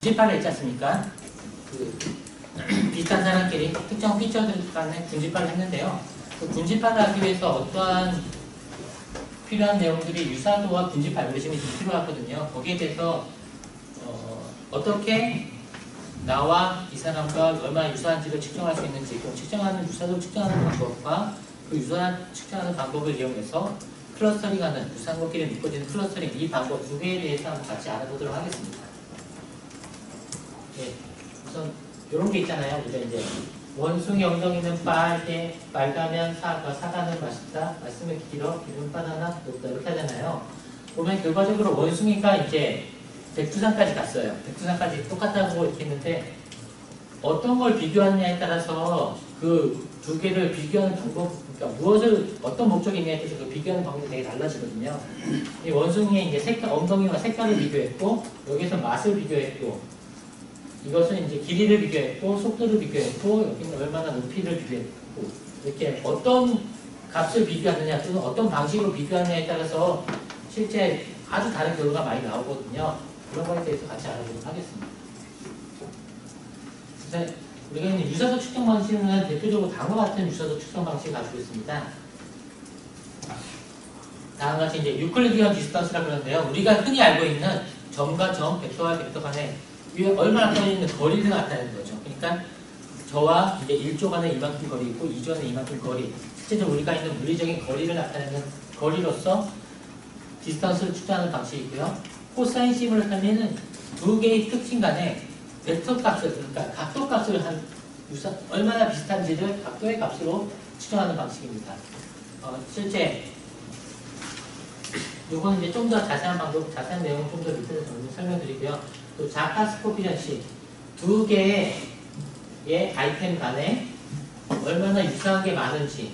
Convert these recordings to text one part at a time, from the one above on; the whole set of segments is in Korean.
분집화를 했지 않습니까? 그 비슷한 사람끼리 특정 피처들 간에 분집화를 했는데요. 그 분집화를 하기 위해서 어떠한 필요한 내용들이 유사도와 분집화 알고리즘이 좀 필요하거든요. 거기에 대해서 어떻게 나와 이 사람과 얼마나 유사한지를 측정할 수 있는지, 그 측정하는 유사도를 측정하는 방법과 그 유사한 측정하는 방법을 이용해서 클러스터링하는 유사한 것끼리 묶어지는 클러스터링, 이 방법 두 개에 대해서 한번 같이 알아보도록 하겠습니다. 네, 우선 이런 게 있잖아요. 우리가 이제 원숭이 엉덩이는 빨개, 빨가면 사과, 사과는 맛있다, 말씀은 길어, 기름 바나나 높다 이렇게 하잖아요. 보면 결과적으로 원숭이가 이제 백두산까지 갔어요. 백두산까지 똑같다고 이렇게 했는데 어떤 걸 비교하느냐에 따라서 그 두 개를 비교하는 방법, 그러니까 무엇을 어떤 목적이 있냐에 따라서 그 비교하는 방법이 되게 달라지거든요. 이 원숭이의 이제 색깔, 엉덩이와 색깔을 비교했고 여기서 맛을 비교했고 이것은 이제 길이를 비교했고 속도를 비교했고 여기는 얼마나 높이를 비교했고 이렇게 어떤 값을 비교하느냐 또는 어떤 방식으로 비교하느냐에 따라서 실제 아주 다른 결과가 많이 나오거든요. 그런 거에 대해서 같이 알아보도록 하겠습니다. 그래서 우리가 있는 유사도 측정 방식은 대표적으로 다음과 같은 유사도 측정 방식을 가지고 있습니다. 다음과 같이 이제 유클리디언 디스턴스라고 그러는데요. 우리가 흔히 알고 있는 점과 점, 벡터와 벡터 간에 얼마나 떨어져 있는 거리를 나타내는 거죠. 그러니까 저와 이제 1조 간에 이만큼 거리 있고 2조 간에 이만큼 거리. 실제로 우리가 있는 물리적인 거리를 나타내는 거리로서 디스턴스를 측정하는 방식이고요. 코사인 시뮬레이션은 두 개의 특징 간에 벡터 값을, 그러니까 각도 값을 얼마나 비슷한지를 각도의 값으로 측정하는 방식입니다. 실제 요거는 이제 좀 더 자세한 방법, 자세한 내용은 좀 더 밑에서 설명드리고요. 또 자카스 코피전시 두 개의 아이템 간에 얼마나 유사한 게 많은지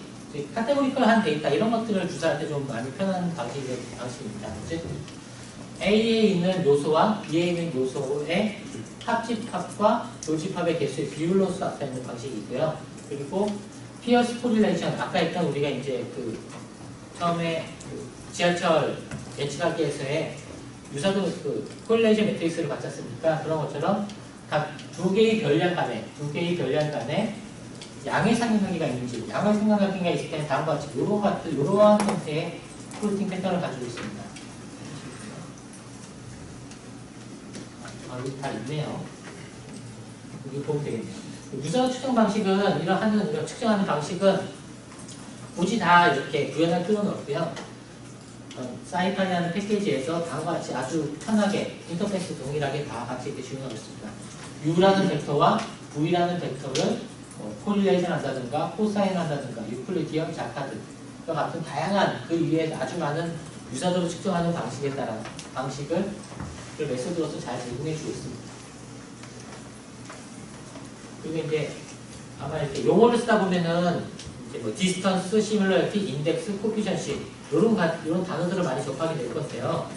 카테고리컬한 데이터 이런 것들을 주사할 때 좀 많이 편한 방식입니다. 즉 A에 있는 요소와 B에 있는 요소의 합집합과 교집합의 개수의 비율로 나타내는 방식이고요. 그리고 피어스 코릴레이션 아까 했던 우리가 이제 그 처음에 지하철 예측하기에서의 유사도 그 코릴레이션 매트릭스를 봤지 않습니까? 그런 것처럼 각 두 개의 별량 간에 양의 상관관계가 있는지, 양의 상관관계가 있을 때는 다음과 같이 이러한 형태의 플로팅 패턴을 가지고 있습니다. 여기 다 있네요. 여기 보면 되겠네요. 유사도 측정 방식은 이런 측정하는 방식은 굳이 다 이렇게 구현할 필요는 없고요. 사이판이라는 패키지에서 다음과 같이 아주 편하게 인터페이스 동일하게 다 같이 이렇게 지원하고 있습니다. U라는 벡터와 V라는 벡터를 코릴레이션 한다든가 코사인 한다든가 유클리디언 자카드와 같은 다양한 그 위에 아주 많은 유사도를 측정하는 방식에 따라 방식을 그 메소드로서 잘 제공해 주고 있습니다. 그리고 이제 아마 이렇게 용어를 쓰다 보면은 이제 뭐 디스턴스, 시뮬러리티, 인덱스, 코피션시 이런 단어들을 많이 접하게 될 건데요.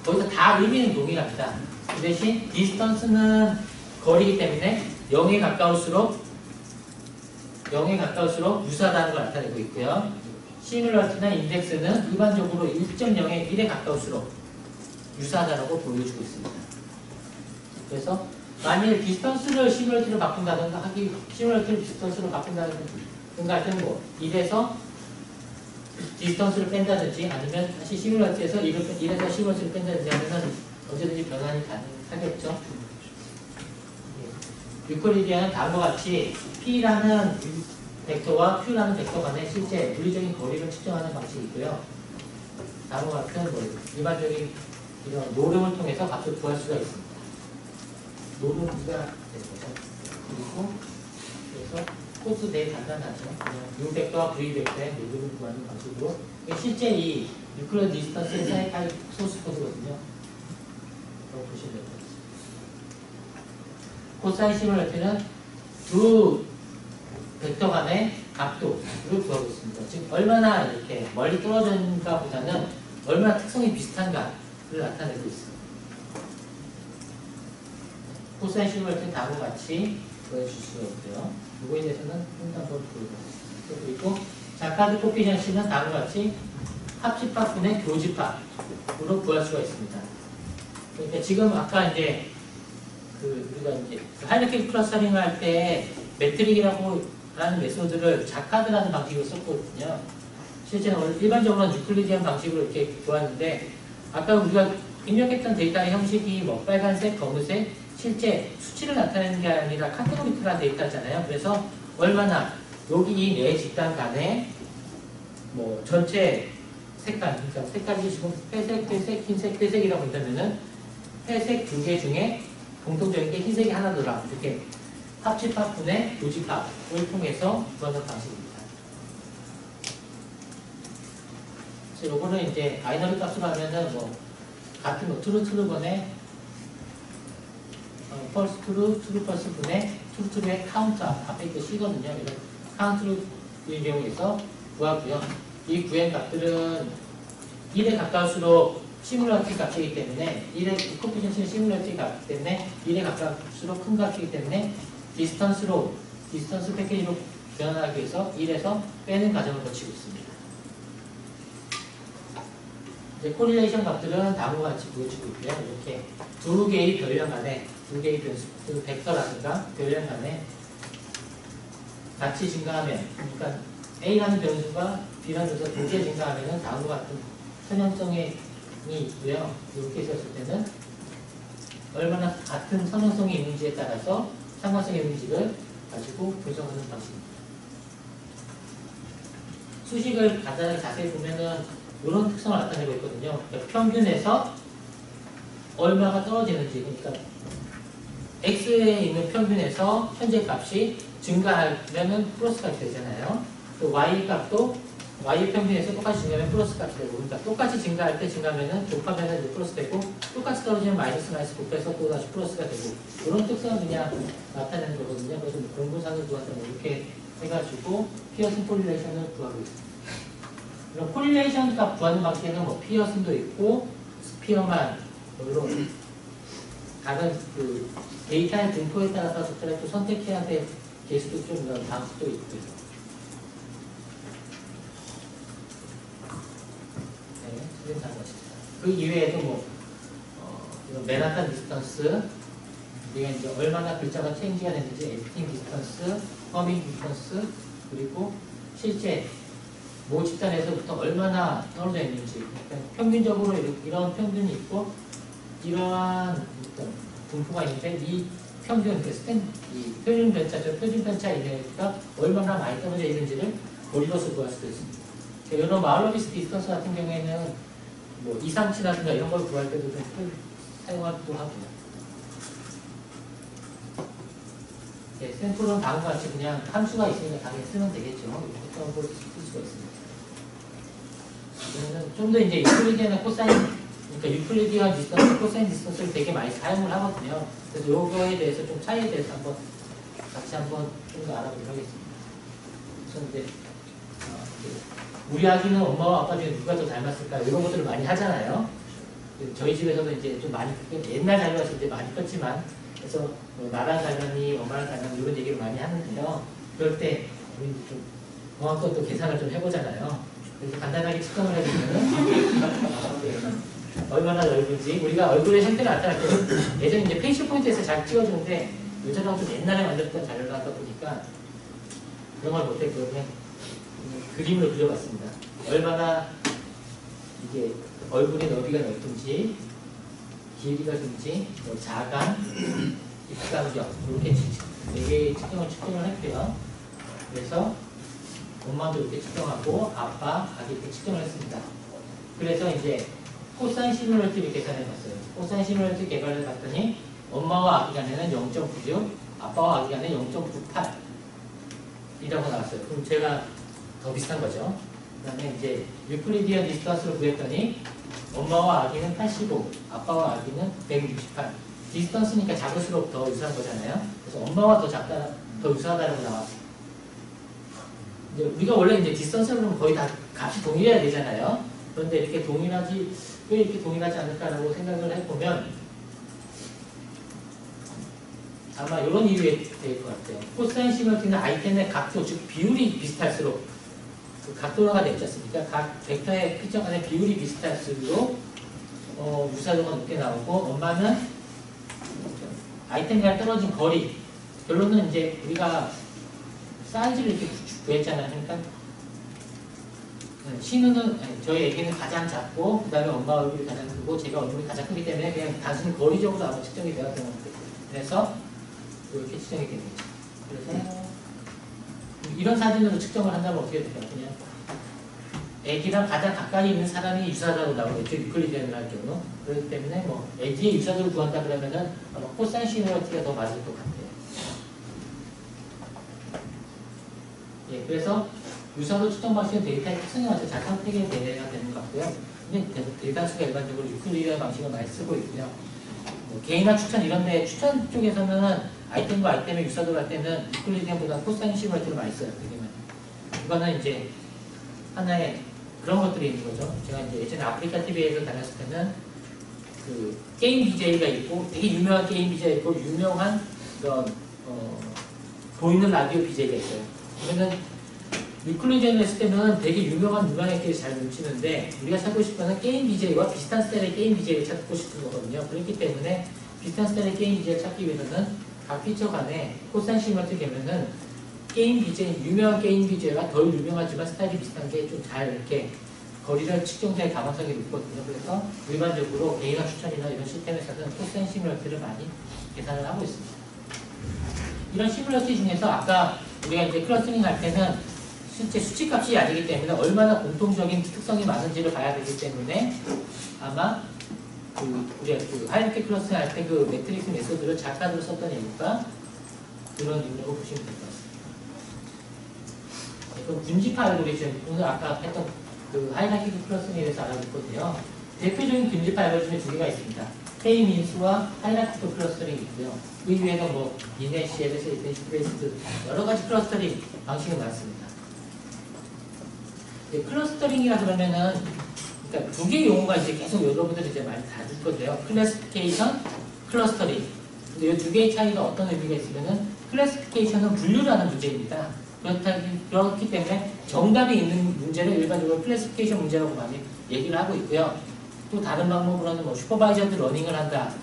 거기서 다 의미는 동일합니다. 그 대신 디스턴스는 거리이기 때문에 0에 가까울수록 유사하다는 걸 나타내고 있고요. 시뮬러리티나 인덱스는 일반적으로 1.0에 1에 가까울수록 유사하다고 보여주고 있습니다. 그래서 만일 디스턴스를 시뮬러리티로 바꾼다든가 시뮬러리티를 디스턴스로 바꾼다든가 할 때는 뭐 1에서 디스턴스를 뺀다든지 아니면 다시 시뮬러티에서 1에서 시뮬러티를 뺀다든지 하면 언제든지 변환이 가능하겠죠. 유클리디언은 다음과 같이 P라는 벡터와 Q라는 벡터 간의 실제 물리적인 거리를 측정하는 방식이고요. 다음과 같은 일반적인 이런 노름을 통해서 값을 구할 수가 있습니다. 노름이가 되는 거죠. 그리고 그래서 코스 되게 간단하죠. U 벡터와 V 벡터의 노름을 구하는 방식으로 실제 이 유클리드 디스턴스의 사이파이 소스 코드거든요. 그렇게 보시면 됩니다. 코사인 시뮬레이션은 두 벡터 간의 각도를 구하고 있습니다. 즉 얼마나 이렇게 멀리 떨어진가 보다는 얼마나 특성이 비슷한가를 나타내고 있습니다. 코사인 시뮬레이션 다음과 같이 보여줄 수가 있고요. 이거에 대해서는 한번 보여드리겠습니다. 그리고 자카드 코피션시는 다음과 같이 합집합분의 교집합으로 구할 수가 있습니다. 그러니까 지금 아까 이제 우리가 이제 하이라키 클러스터링 할 때 매트릭이라고 하는 메소드를 자카드라는 방식으로 썼거든요. 실제는 일반적으로는 유클리디안 방식으로 이렇게 보았는데, 아까 우리가 입력했던 데이터의 형식이 뭐 빨간색, 검은색, 실제 수치를 나타내는 게 아니라 카테고리크라는 데이터잖아요. 그래서 얼마나 여기 이 네 집단 간에 뭐 전체 색깔, 그러니까 색깔이 지금 회색, 회색, 흰색, 회색이라고 한다면은 회색 두 개 중에 공통적인 게 흰색이 하나더라. 이렇게 합집합분의 교집합을 통해서 구하는 방식입니다. 그래서 요거는 이제 바이너리 값으로 하면은 뭐 같은 뭐 트루번에 펄스 트루 펄스 분의 트루의 카운트 앞에 있는 C거든요. 그래서 카운트를 이 경우에서 구하고요. 이 구한 값들은 1에 가까울수록 시뮬러티 값이기 때문에 1의 코피션스는 시뮬러티 값이기 때문에 1에 가까울수록 큰 값이기 때문에 디스턴스 패키지로 변환하기 위해서 1에서 빼는 과정을 거치고 있습니다. 이제 코릴레이션 값들은 다음과 같이 보여주고 있고요. 이렇게 두 개의 변량 간에 두 개의 변수, 벡터라든가 변량 간에 같이 증가하면, 그러니까 A라는 변수가 B라는 변수가 동시에 증가하면 다음과 같은 선형성이 있고요. 이렇게 있었을 때는 얼마나 같은 선형성이 있는지에 따라서 상관성의 인식을 가지고 분석하는 방식입니다. 수식을 간단하게 자세히 보면은 이런 특성을 나타내고 있거든요. 그러니까 평균에서 얼마가 떨어지는지, 그러니까 X에 있는 평균에서 현재 값이 증가하면은 플러스 값이 되잖아요. 또 Y 값도 Y의 평균에서 똑같이 증가하면 플러스 값이 되고, 그러니까 똑같이 증가할 때 증가하면은 곱하면은 플러스 되고, 똑같이 떨어지면 마이너스 곱해서 또 다시 플러스가 되고, 이런 특성을 그냥 나타내는 거거든요. 그래서 공부상을 구한다 이렇게 해가지고 피어슨 코릴레이션을 구하고 있습니다. 그럼 코릴레이션 값 구하는 방식에는 뭐 피어슨도 있고 스피어만 뭐 이런 다른 그 데이터의 분포에 따라서 적절하게 또 선택해야 될 개수도 좀 이런 방식도 있고요. 네, 그 이외에도 뭐 이런 맨하탄 디스턴스, 우리가 이제 얼마나 글자가 체인지가 됐는지, 에디팅 디스턴스, 허밍 디스턴스, 그리고 실제 모 집단에서부터 얼마나 떨어져 있는지, 그러니까 평균적으로 이런 평균이 있고 이러한 분포가 있는데 이 평균, 이 표준 편차죠. 표준 편차 이내가 얼마나 많이 떨어져 있는지를 고리로서 구할 수도 있습니다. 이런 마을로비스 디스턴스 같은 경우에는 뭐 이상치라든가 이런 걸 구할 때도 좀 사용하기도 하고요. 네, 샘플은 다음과 같이 그냥 함수가 있으니까 당연히 쓰면 되겠죠. 이렇게 걸 쓸 수가 있습니다. 좀 더 이제 유클리디언 코사인, 그러니까 유클리디언 디스턴스, 코사인 디스턴스를 되게 많이 사용을 하거든요. 그래서 요거에 대해서 좀 차이에 대해서 같이 한번 좀 더 알아보도록 하겠습니다. 그래서 이제 우리 아기는 엄마와 아빠 중에 누가 더 닮았을까 이런 것들을 많이 하잖아요. 저희 집에서도 이제 좀 많이 옛날 닮았을 때 많이 컸지만, 그래서 뭐 나랑 닮았니, 엄마랑 닮았니 이런 얘기를 많이 하는데요. 그럴 때 우리 좀 정확한 또 계산을 좀 해보잖아요. 그래서 간단하게 측정을 해보면은 얼마나 넓은지, 우리가 얼굴의 형태를 나타날 때는 예전에 이제 페이셜 포인트에서 잘 찍어주는데 요즘은 좀 옛날에 만들었던 자료를 하다 보니까 그런 걸 못했고 그냥 그림을 그려봤습니다. 얼마나 이게 얼굴의 너비가 넓은지, 길이가 긴지, 뭐 자간, 입간격 이렇게 4개의 측정을 했고요. 그래서 엄마도 이렇게 측정하고 아빠, 아기 이렇게 측정을 했습니다. 그래서 이제 코사인 시뮬러티를 계산해봤어요. 코사인 시뮬러티 개발을 봤더니 엄마와 아기 간에는 0.96, 아빠와 아기 간에 0.98 이라고 나왔어요. 그럼 제가 더 비슷한 거죠. 그 다음에 이제 유클리디언 디스턴스를 구했더니 엄마와 아기는 85, 아빠와 아기는 168. 디스턴스니까 작을수록 더 유사한 거잖아요. 그래서 엄마와 더 유사하다고 나왔어요. 이제 우리가 원래 이제 디스턴스는 거의 다 값이 동일해야 되잖아요. 그런데 이렇게 왜 이렇게 동일하지 않을까라고 생각을 해보면 아마 이런 이유에 될 것 같아요. 코사인 시뮬러티는 아이템의 각도, 즉 비율이 비슷할수록 그 각도화가 되지 않습니까? 각 벡터의 피처 간의 비율이 비슷할수록 유사도가 높게 나오고, 엄마는 아이템과 떨어진 거리. 결론은 이제 우리가 사이즈를 이렇게 구했잖아요. 그러니까 신우는 저희 애기는 가장 작고 그 다음에 엄마 얼굴이 가장 크고 제가 얼굴이 가장 크기 때문에 그냥 단순히 거리적으로 아마 측정이 되었던 것 같아요. 그래서 이렇게 측정이 되는 거죠. 그래서 이런 사진으로 측정을 한다면 어떻게 될까요? 그냥 애기랑 가장 가까이 있는 사람이 유사자로 나오겠죠. 유클리디안을 할 경우. 그렇기 때문에 뭐 애기의 유사도를 구한다 그러면은 아마 코사인 시뮬러티가 더 맞을 것 같아요. 예, 그래서 유사도 측정 방식은 데이터의 특성에 맞춰 잘 선택이 돼야 되는 것 같고요. 근데 데이터 수가 일반적으로 유클리디안 방식을 많이 쓰고 있고요. 뭐 개인화 추천 이런 데 추천 쪽에서는 아이템과 아이템의 유사도를 할 때는 유클리디안보다 코사인 시뮬러티를 많이 써요. 되게만. 이거는 이제 하나의 그런 것들이 있는 거죠. 제가 이제 예전에 아프리카 TV에서 다녔을 때는 그 게임 BJ가 있고 되게 유명한 게임 BJ가 있고 유명한 그런 보이는 라디오 BJ가 있어요. 그러면 유클리디안을 했을 때는 되게 유명한 누방액들이 잘 뭉치는데 우리가 찾고 싶은 게임 BJ와 비슷한 스타일의 게임 BJ를 찾고 싶은 거거든요. 그렇기 때문에 비슷한 스타일의 게임 BJ를 찾기 위해서는 각 피처 간에 코사인 시뮬러티를 개면은 게임 BJ, 유명한 게임 BJ가 덜 유명하지만 스타일이 비슷한 게 좀 잘 이렇게 거리를 측정될 가능성이 높거든요. 그래서 일반적으로 개인화 추천이나 이런 시스템에서는 코사인 시뮬러티를 많이 계산을 하고 있습니다. 이런 시뮬러티 중에서 아까 우리가 이제 클러스터링 할 때는 실제 수치값이 아니기 때문에 얼마나 공통적인 특성이 많은지를 봐야 되기 때문에 아마 우리가 하이라키 클러스터링 할 때 그 매트릭스 메소드를 작가로 썼던 이유가 그런 이유라고 보시면 될 것 같습니다. 그 군집화 알고리즘, 오늘 아까 했던 그 하이라키 클러스터링에 대해서 알아볼 건데요. 대표적인 군집화 알고리즘이 두 개가 있습니다. K-민수와 하이라키 클러스터링이 있고요. 그 이외에도 뭐 이네, CLS, 이벤시브레이스드 여러 가지 클러스터링 방식이 많습니다. 클러스터링이라 그러면은 그러니까 두 개의 용어가 이제 계속 여러분들이 이제 많이 다룰 건데요. 클래시피케이션, 클러스터링. 근데 이 두 개의 차이가 어떤 의미가 있으면은 클래시피케이션은 분류를 하는 문제입니다. 그렇기 때문에 정답이 있는 문제를 일반적으로 클래시피케이션 문제라고 많이 얘기를 하고 있고요. 또 다른 방법으로는 뭐 슈퍼바이저드 러닝을 한다,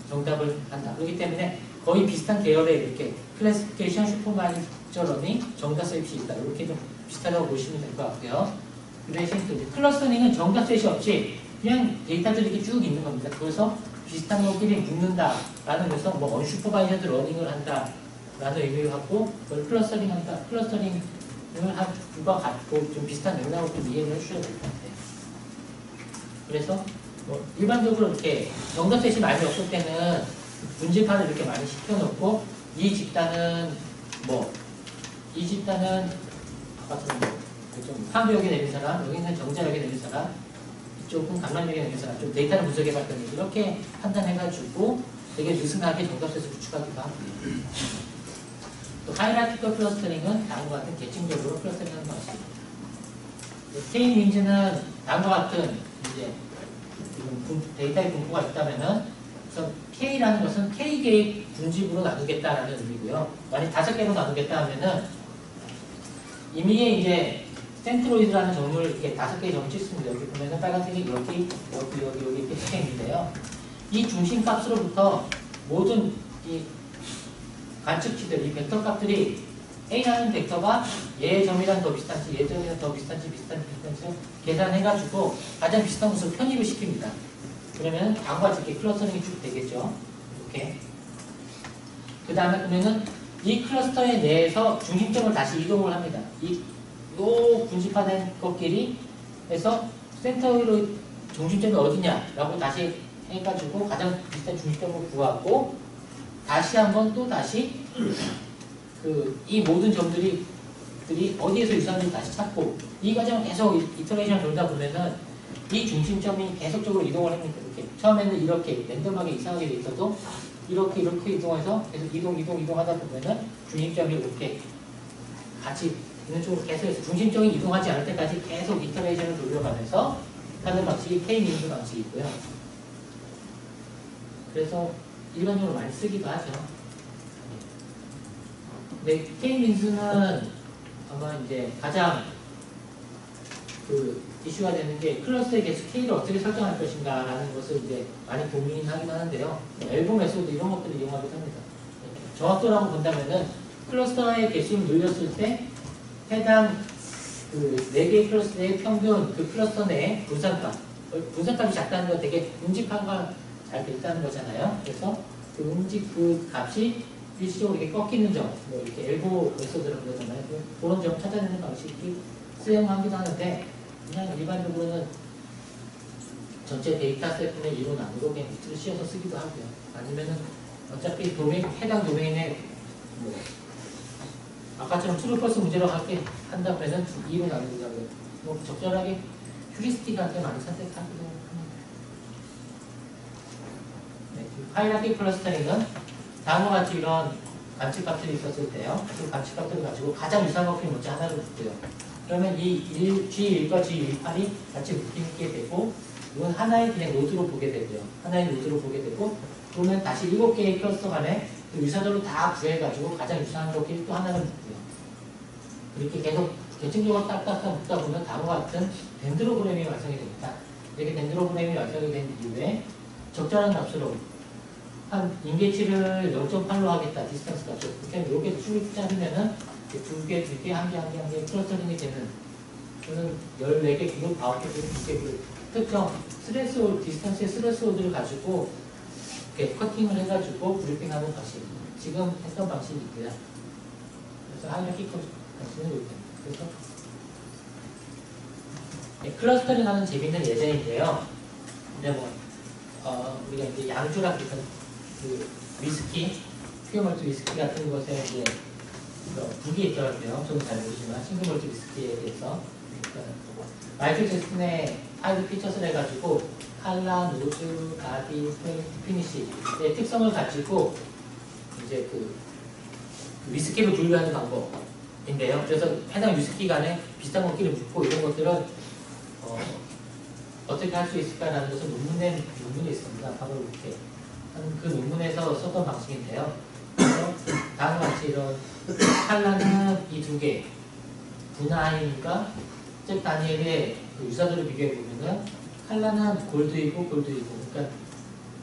정답을 한다. 그렇기 때문에 거의 비슷한 계열의 이렇게 클래시피케이션, 슈퍼바이저 러닝, 정답 셋이 있다. 이렇게 좀 비슷하다고 보시면 될 것 같고요. 그 대신 클러스터링은 정답 셋이 없이 그냥 데이터들이 이렇게 쭉 있는 겁니다. 그래서 비슷한 것끼리 묶는다라는 것에서 뭐 언슈퍼바이저드 러닝을 한다. 라는 의미를 갖고 그걸 클러스터링 한다. 클러스터링을 한 두가 같고 좀 비슷한 맥락으로 좀 이해를 해주셔야 될 것 같아요. 그래서 뭐 일반적으로 이렇게 정답 셋이 많이 없을 때는 분집화를 이렇게 많이 시켜놓고 이 집단은 좀 화학역에 내린 사람, 여기는 정자역에 내린 사람, 이쪽은 강남역에 내린 사람, 좀 데이터를 분석해봤더니 이렇게 판단해가지고 되게 느슨하게 정답 셋을 구축하기도 합니다. 또 하이라키컬 클러스터링은 다음과 같은 계층적으로 클러스터링하는 방식입니다. K-민즈는 다음과 같은 이제 데이터의 분포가 있다면은 우선 K라는 것은 K개의 분집으로 나누겠다라는 의미고요. 만약 5개로 나누겠다 하면은 이미에 이제 센트로이드라는 점을 이렇게 5개의 점을 찍습니다. 여기 보면은 빨간색이 여기 이렇게 찍혀 있는데요. 이 중심값으로부터 모든 이 관측치들, 이 벡터 값들이 A라는 벡터가 얘 점이랑 더 비슷한지, 얘 점이랑 더 비슷한지 계산해가지고 가장 비슷한 것으로 편입을 시킵니다. 그러면 다음과 같이 이렇게 클러스터링이 쭉 되겠죠. 이렇게. 그 다음에 그러면은 이 클러스터의 내에서 중심점을 다시 이동을 합니다. 요 분집화된 것끼리 해서 센터로 중심점이 어디냐라고 다시 해가지고 가장 비슷한 중심점을 구하고 다시 한번 또 다시 이 모든 점들이 어디에서 유사한지 다시 찾고 이 과정을 계속 이터레이션 돌다 보면은 이 중심점이 계속적으로 이동을 합니다. 이렇게 처음에는 이렇게 랜덤하게 이상하게 돼 있어도 이렇게 이동해서 계속 이동하다 보면은 중심점이 이렇게 같이 있는 쪽으로 계속 해서 중심점이 이동하지 않을 때까지 계속 이터레이션을 돌려가면서 하는 방식이 K-민수 방식이고요. 그래서 일반적으로 많이 쓰기도 하죠. 근데 K-민수는 아마 이제 가장 이슈가 되는 게 클러스의 개수 K를 어떻게 설정할 것인가 라는 것을 이제 많이 고민하긴 하는데요. 앨범 메소드 이런 것들을 이용하기도 합니다. 정확도라고 본다면은 클러스터의 개수를 늘렸을 때 해당 그 4개의 클러스터의 평균 그 클러스터 내의 분산값. 분산값이 작다는 건 되게 음직화가 잘 됐다는 거잖아요. 그래서 그 그 값이 일시적으로 이렇게 꺾이는 점, 뭐 이렇게 엘보 메소드라고 그러잖아요. 그런 점 찾아내는 방식이 쓰용하기도 하는데, 그냥 일반적으로는 전체 데이터 세트의 이론 안으로 그냥 밑으로 씌워서 쓰기도 하고요. 아니면은 어차피 해당 도메인에 뭐 아까처럼 트루 펄스 문제로 한다면은 이론 안으로 하고요. 뭐 적절하게 휴리스틱하게 많이 선택하기도 합니다. 네, 하이라키 클러스터링은 다음과 같이 이런 관측값들이 있었을 때요. 그 관측값들을 가지고 가장 유사한 것들이 먼저 하나를 묶고요. 그러면 이 G1과 G18이 같이 묶이게 되고, 이건 하나의 그냥 노드로 보게 되고요. 하나의 노드로 보게 되고, 그러면 다시 7개의 클러스터 간에 그 유사들로 다 구해가지고 가장 유사한 것끼리 또 하나를 묶고요. 이렇게 계속 계층적으로 딱딱딱 묶다 보면 다음과 같은 덴드로그램이 완성이 됩니다. 이렇게 덴드로그램이 완성이 된 이후에 적절한 값으로 한 인계치를 0.8로 하겠다. 디스턴스 값을. 이렇게 쭉 짜면은 2개, 2개, 1개, 1개, 1개 클러스터링이 되는, 저는 14개 그룹, 9개 그룹, 2개 그룹 특정 디스턴스의 스레스홀드를 가지고 이렇게 커팅을 해가지고 브리핑하는 방식. 지금 했던 방식이 있고요. 그래서 하이라키 방식은 이렇게. 그래서 클러스터링 하는 재밌는 예제인데요. 근데 우리가 이제 양주랑 비슷한 그 위스키, 퓨어멀트 위스키 같은 것에 이제 북이 있더라고요. 저는 잘 모르지만 싱글몰트 위스키에 대해서 마이클 잭슨의 5 피처스를 해가지고 칼라, 노즈, 바디, 피니시의 특성을 가지고 이제 그 위스키를 분류하는 방법인데요. 그래서 해당 위스키 간에 비슷한 것끼리 묶고 이런 것들은 어떻게 할 수 있을까라는 것은 논문이 있습니다. 바로 이렇게 그 논문에서 썼던 방식인데요. 그래서 다음과 같이 이런 칼라는 이 2개 분하임과 잭 다니엘의 그 유사들을 비교해 보면은 칼라는 골드이고 그러니까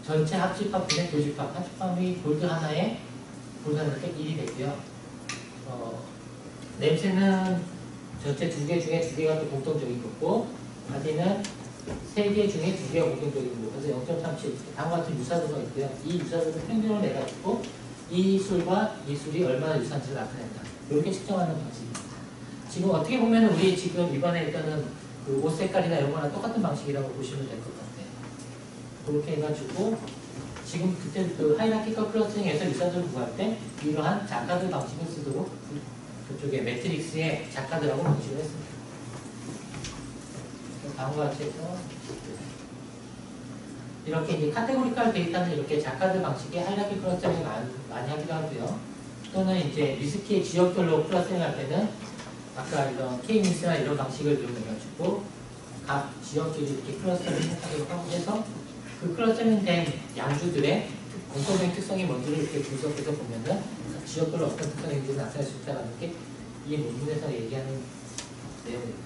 전체 합집합분의 교집합, 합집합이 골드 하나에 1이 되고요. 냄새는 전체 2개 중에 2개가 또 공통적인 거고, 바디는 3개 중에 2개가 공통적인 거고, 그래서 0.37 다음과 같은 유사도가 있고요. 이 유사도는 평균을 내가지고 이 술과 이 술이 얼마나 유사한지를 나타낸다. 이렇게 측정하는 방식입니다. 지금 어떻게 보면 우리 지금 이번에 일단은 그 옷 색깔이나 이런 거랑 똑같은 방식이라고 보시면 될 것 같아요. 그렇게 해가지고 지금 그때 그 하이라키컬 클러스팅에서 유사도를 구할 때 이러한 작가들 방식을 쓰도록 그쪽에 매트릭스의 작가들하고 방식을 했습니다. 다음과 같이 해서 이렇게 이제 카테고리컬 데이터는 이렇게 작가들 방식의 하이라키 클러스팅을 많이 하기도 하고요. 또는 이제 위스키의 지역별로 클러스팅 할 때는 아까 이런 K-민스나 이런 방식을 이용해가지고 각 지역끼리 이렇게 클러스터링 해서 그 클러스터링 된 양주들의 공통적인 특성이 뭔지를 이렇게 분석해서 보면은 지역별로 어떤 특성이 있는지 나타낼 수 있다는 게 이 논문에서 얘기하는 내용입니다.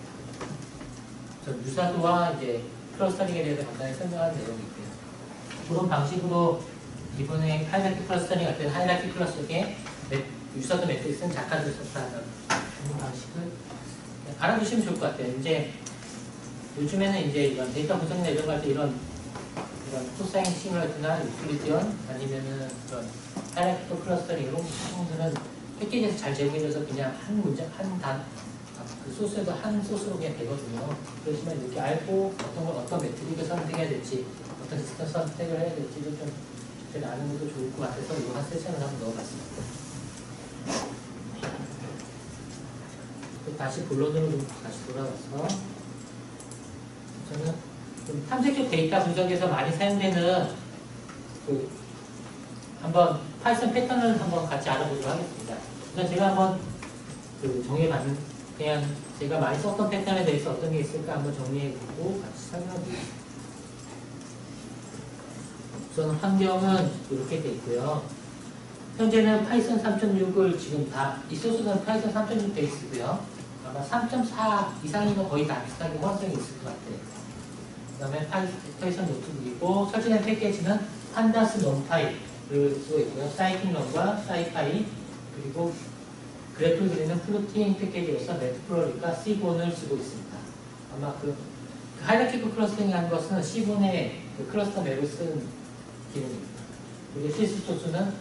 전 유사도와 이제 클러스터링에 대해서 간단히 설명하는 내용이고요. 그런 방식으로 이번에 하이라키 클러스터링 할 때는 하이라키 클러스터링의 유사도 매트릭스는 작가들 썼다는 방식을 알아두시면 좋을 것 같아요. 이제 요즘에는 이제 이런 데이터 분석이나 이런 거 할 때 이런 코사인 시뮬레이터나 유클리디언 아니면은 그런 하이라키컬 클러스터링 이런 부분들은 패키지에서 잘 제공해줘서 그냥 한 문장 그 소스에도 한 소스로 그냥 되거든요. 그렇지만 이렇게 알고 어떤 매트릭을 선택해야 될지 어떤 디스턴스 선택을 해야 될지를 좀 제가 아는 것도 좋을 것 같아서 이거 한 세션을 한번 넣어봤습니다. 다시 본론으로 좀 다시 돌아와서 저는 좀 탐색적 데이터 분석에서 많이 사용되는 그 한번 파이썬 패턴을 한번 같이 알아보도록 하겠습니다. 우선 제가 한번 그 정리해봤는 그냥 제가 많이 썼던 패턴에 대해서 어떤 게 있을까 한번 정리해보고 같이 설명해드리겠습니다. 우선 환경은 이렇게 돼 있고요. 현재는 파이썬 3.6을 지금 다 이 소스는 파이썬 3.6 베이스고요. 아마 3.4 이상이면 거의 다 비슷하게 호환성이 있을 것 같아요. 그 다음에 파이썬 노트북이고 설치된 패키지는 판다스, 넘파이, 쓰고 있고요. 사이킹런과 사이파이 그리고 그래프를 그리는 플로팅 패키지로서 매트플로리과 C본을 쓰고 있습니다. 아마 그 하이라키컬 클러스터링이라는 것은 C본의 그 클러스터 맵을 쓴 기능입니다. 그리고 실수 소스는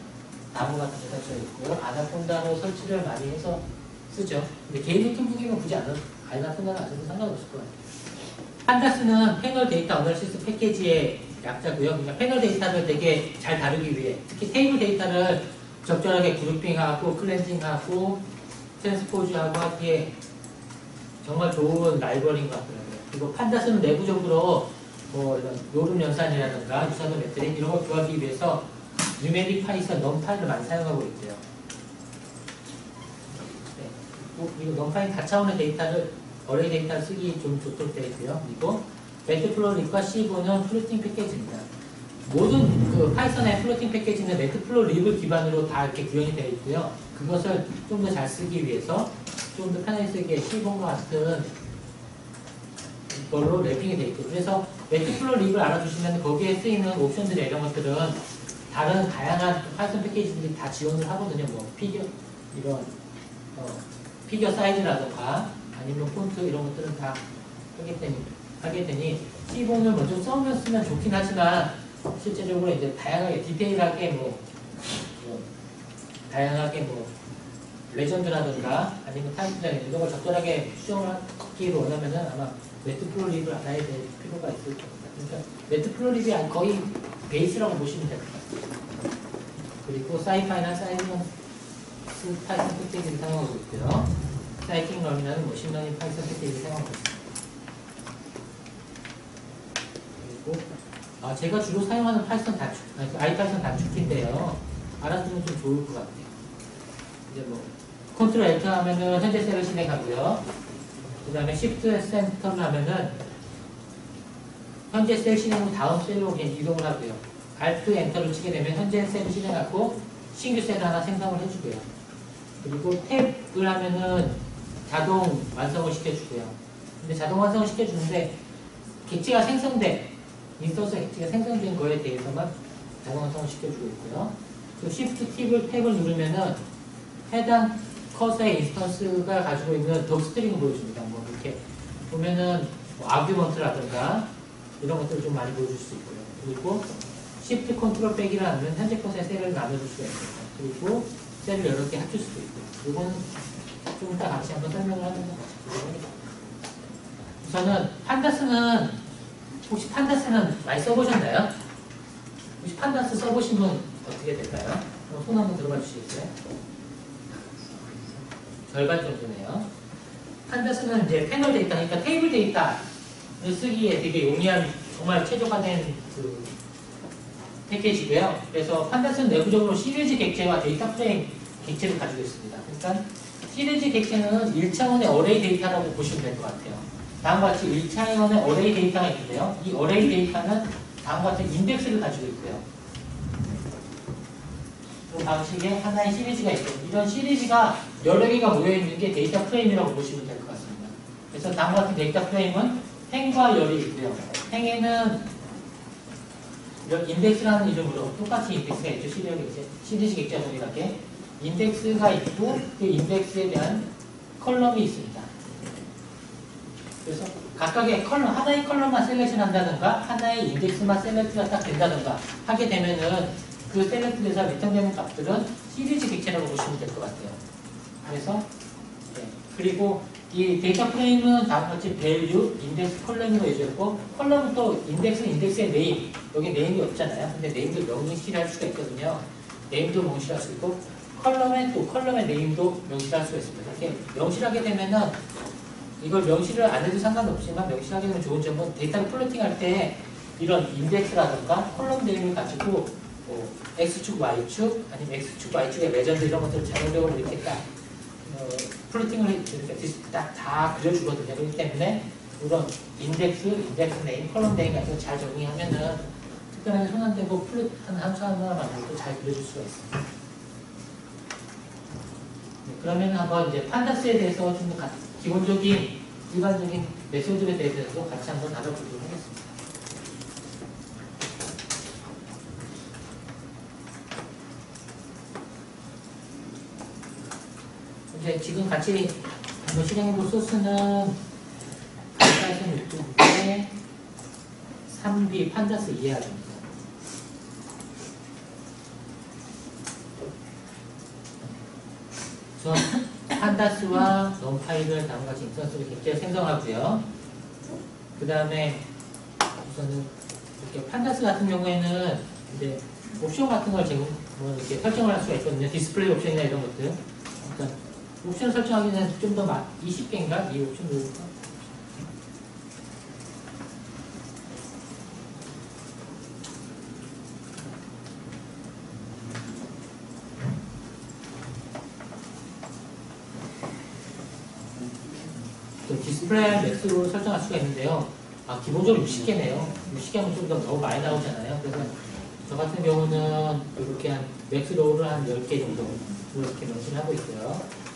나무 같은 데다 써 있고요. 아나콘다로 설치를 많이 해서 쓰죠. 근데 개인 노트북이면 굳이 아나콘다를 안 써도 상관없을 것 같아요. 판다스는 패널 데이터 어널시스 패키지의 약자고요. 그러니까 패널 데이터를 되게 잘 다루기 위해 특히 테이블 데이터를 적절하게 그룹핑하고 클렌징하고 트랜스포즈하고 하기에 정말 좋은 라이브러리인 것 같더라고요. 그리고 판다스는 내부적으로 뭐 이런 노름 연산이라든가 유사도 매트릭 이런 걸 구하기 위해서 뉴메릭 파이썬 넘파이를 많이 사용하고 있대요. 네. 그리고 넘파이 다차원의 데이터를 어레이 데이터를 쓰기 좀 좋도록 되어 있고요. 그리고 매트플로립과 C본은 플로팅 패키지입니다. 모든 그 파이썬의 플로팅 패키지는 매트플로립을 기반으로 다 이렇게 구현이 되어 있고요. 그것을 좀 더 잘 쓰기 위해서 좀 더 편하게 쓰기에 C본과 같은 걸로 랩핑이 되어 있고, 그래서 매트플로립을 알아두시면 거기에 쓰이는 옵션들 이런 것들은 다른 다양한 파이썬 패키지들이 다 지원을 하거든요. 뭐 피규어 이런 피규어 사이즈라든가 아니면 폰트 이런 것들은 다 하게 되니 C본을 먼저 써면 좋긴 하지만 실제적으로 이제 다양하게 디테일하게 다양하게 레전드라든가 아니면 타입이라든가 이런 걸 적절하게 수정을 하기를 원하면은 아마 매트플로립을 알아야 될 필요가 있을 겁니다. 그러니까 매트플로립이 거의 베이스라고 보시면 될 것 같아요. 그리고 사이파이나 사이먼스 파이썬 패키지를 사용하고 있고요. 사이킹런이라는 머신러닝 파이썬 패키지를 사용하고 있습니다. 그리고 제가 주로 사용하는 파이썬 단축, 아이파이썬 단축키인데요. 알아두면 좀 좋을 것 같아요. 이제 컨트롤 Alt 하면은 현재 셀을 실행하고요. 그 다음에 Shift 센터를 하면은 현재 셀 실행 후 다음 셀로 그냥 이동을 하고요. Alt 엔터를 치게 되면 현재 셀을 실행하고 신규 셀 하나 생성을 해주고요. 그리고 탭을 하면은 자동 완성을 시켜주고요. 근데 자동 완성을 시켜주는데 객체가 생성된 인스턴스 객체가 생성된 거에 대해서만 자동 완성을 시켜주고 있고요. 그 Shift 탭을 누르면은 해당 커서의 인스턴스가 가지고 있는 덕스트링을 보여줍니다. 이렇게 보면은 아규먼트라든가 이런 것들을 좀 많이 보여줄 수 있고요. 그리고 Shift 컨트롤 백이라 하면 현재 컷의 셀을 나눠줄 수가 있습니다. 그리고 셀을 여러 개 합칠 수도 있고요. 이거는 좀 이따 같이 한번 설명을 하면서 같이 보도록 하겠습니다. 우선은 판다스는 혹시 판다스는 많이 써보셨나요? 혹시 판다스 써보신 분 어떻게 될까요? 손 한번 들어봐 주시겠어요? 절반 정도네요. 판다스는 이제 패널 데이터, 그러니까 테이블 데이터를 쓰기에 되게 용이한 정말 최적화된 그 패키지고요. 그래서 판다스는 내부적으로 시리즈 객체와 데이터 프레임 객체를 가지고 있습니다. 그러니까 시리즈 객체는 1차원의 어레이 데이터라고 보시면 될 것 같아요. 다음과 같이 1차원의 어레이 데이터가 있는데요. 이 어레이 데이터는 다음과 같은 인덱스를 가지고 있고요. 그 방식의 하나의 시리즈가 있고, 이런 시리즈가 여러 개가 모여있는 게 데이터 프레임이라고 보시면 될 것 같습니다. 그래서 다음과 같은 데이터 프레임은 행과 열이 있고요. 행에는 이런 인덱스라는 이름으로 똑같이 인덱스가 있죠. 시리즈 객체와 동일하게 인덱스가 있고 그 인덱스에 대한 컬럼이 있습니다. 그래서 각각의 컬럼, 하나의 컬럼만 셀렉션 한다든가 하나의 인덱스만 셀렉트가 딱 된다든가 하게 되면은 그 셀렉트에서 리턴되는 값들은 시리즈 객체라고 보시면 될 것 같아요. 그래서 그리고 이 데이터 프레임은 다음과 같이 밸류, 인덱스, 컬럼으로 이루어졌고, 컬럼은 또 인덱스의 네임, 여기 네임이 없잖아요. 근데 네임도 명시할 수가 있거든요. 네임도 명시할 수 있고, 컬럼의 네임도 명시할 수가 있습니다. 이렇게 명시하게 되면은 이걸 명시를 안 해도 상관없지만 명시하게 되면 좋은 점은 데이터를 플로팅할 때 이런 인덱스라든가 컬럼 네임을 가지고 X축, Y축, 아니면 X축, Y축의 레전드 이런 것들을 자동적으로 이렇게 딱 플로팅을 이렇게 다 그려주거든요. 그렇기 때문에 이런 인덱스 네임, 컬럼 네임 같은 거 잘 정리하면은 특별하게 손 안 대고 한 함수 하나 만들고 잘 그려줄 수가 있습니다. 네, 그러면 한번 이제 판다스에 대해서 좀 더 기본적인 일반적인 메소드에 대해서도 같이 한번 다뤄보도록 하겠습니다. 근데 지금 같이 한번 실행해볼 소스는 파이썬 유튜브에 3B 판다스 이해하기입니다. 우선 판다스와 넘파이를 다음과 같이 인스턴스로 객체를 생성하고요. 그 다음에 우선은 이렇게 판다스 같은 경우에는 이제 옵션 같은 걸 뭐 이렇게 설정을 할 수가 있거든요. 디스플레이 옵션이나 이런 것들. 그러니까 옵션 설정하기 전에 좀 더 20개인가? 이 옵션 누를까? 디스플레이 맥스로 설정할 수가 있는데요. 기본적으로 60개네요. 60개 하면 좀 더 너무 많이 나오잖아요. 그래서 저 같은 경우는 이렇게 한 맥스로우를 한 10개 정도 이렇게 명시를 하고 있어요.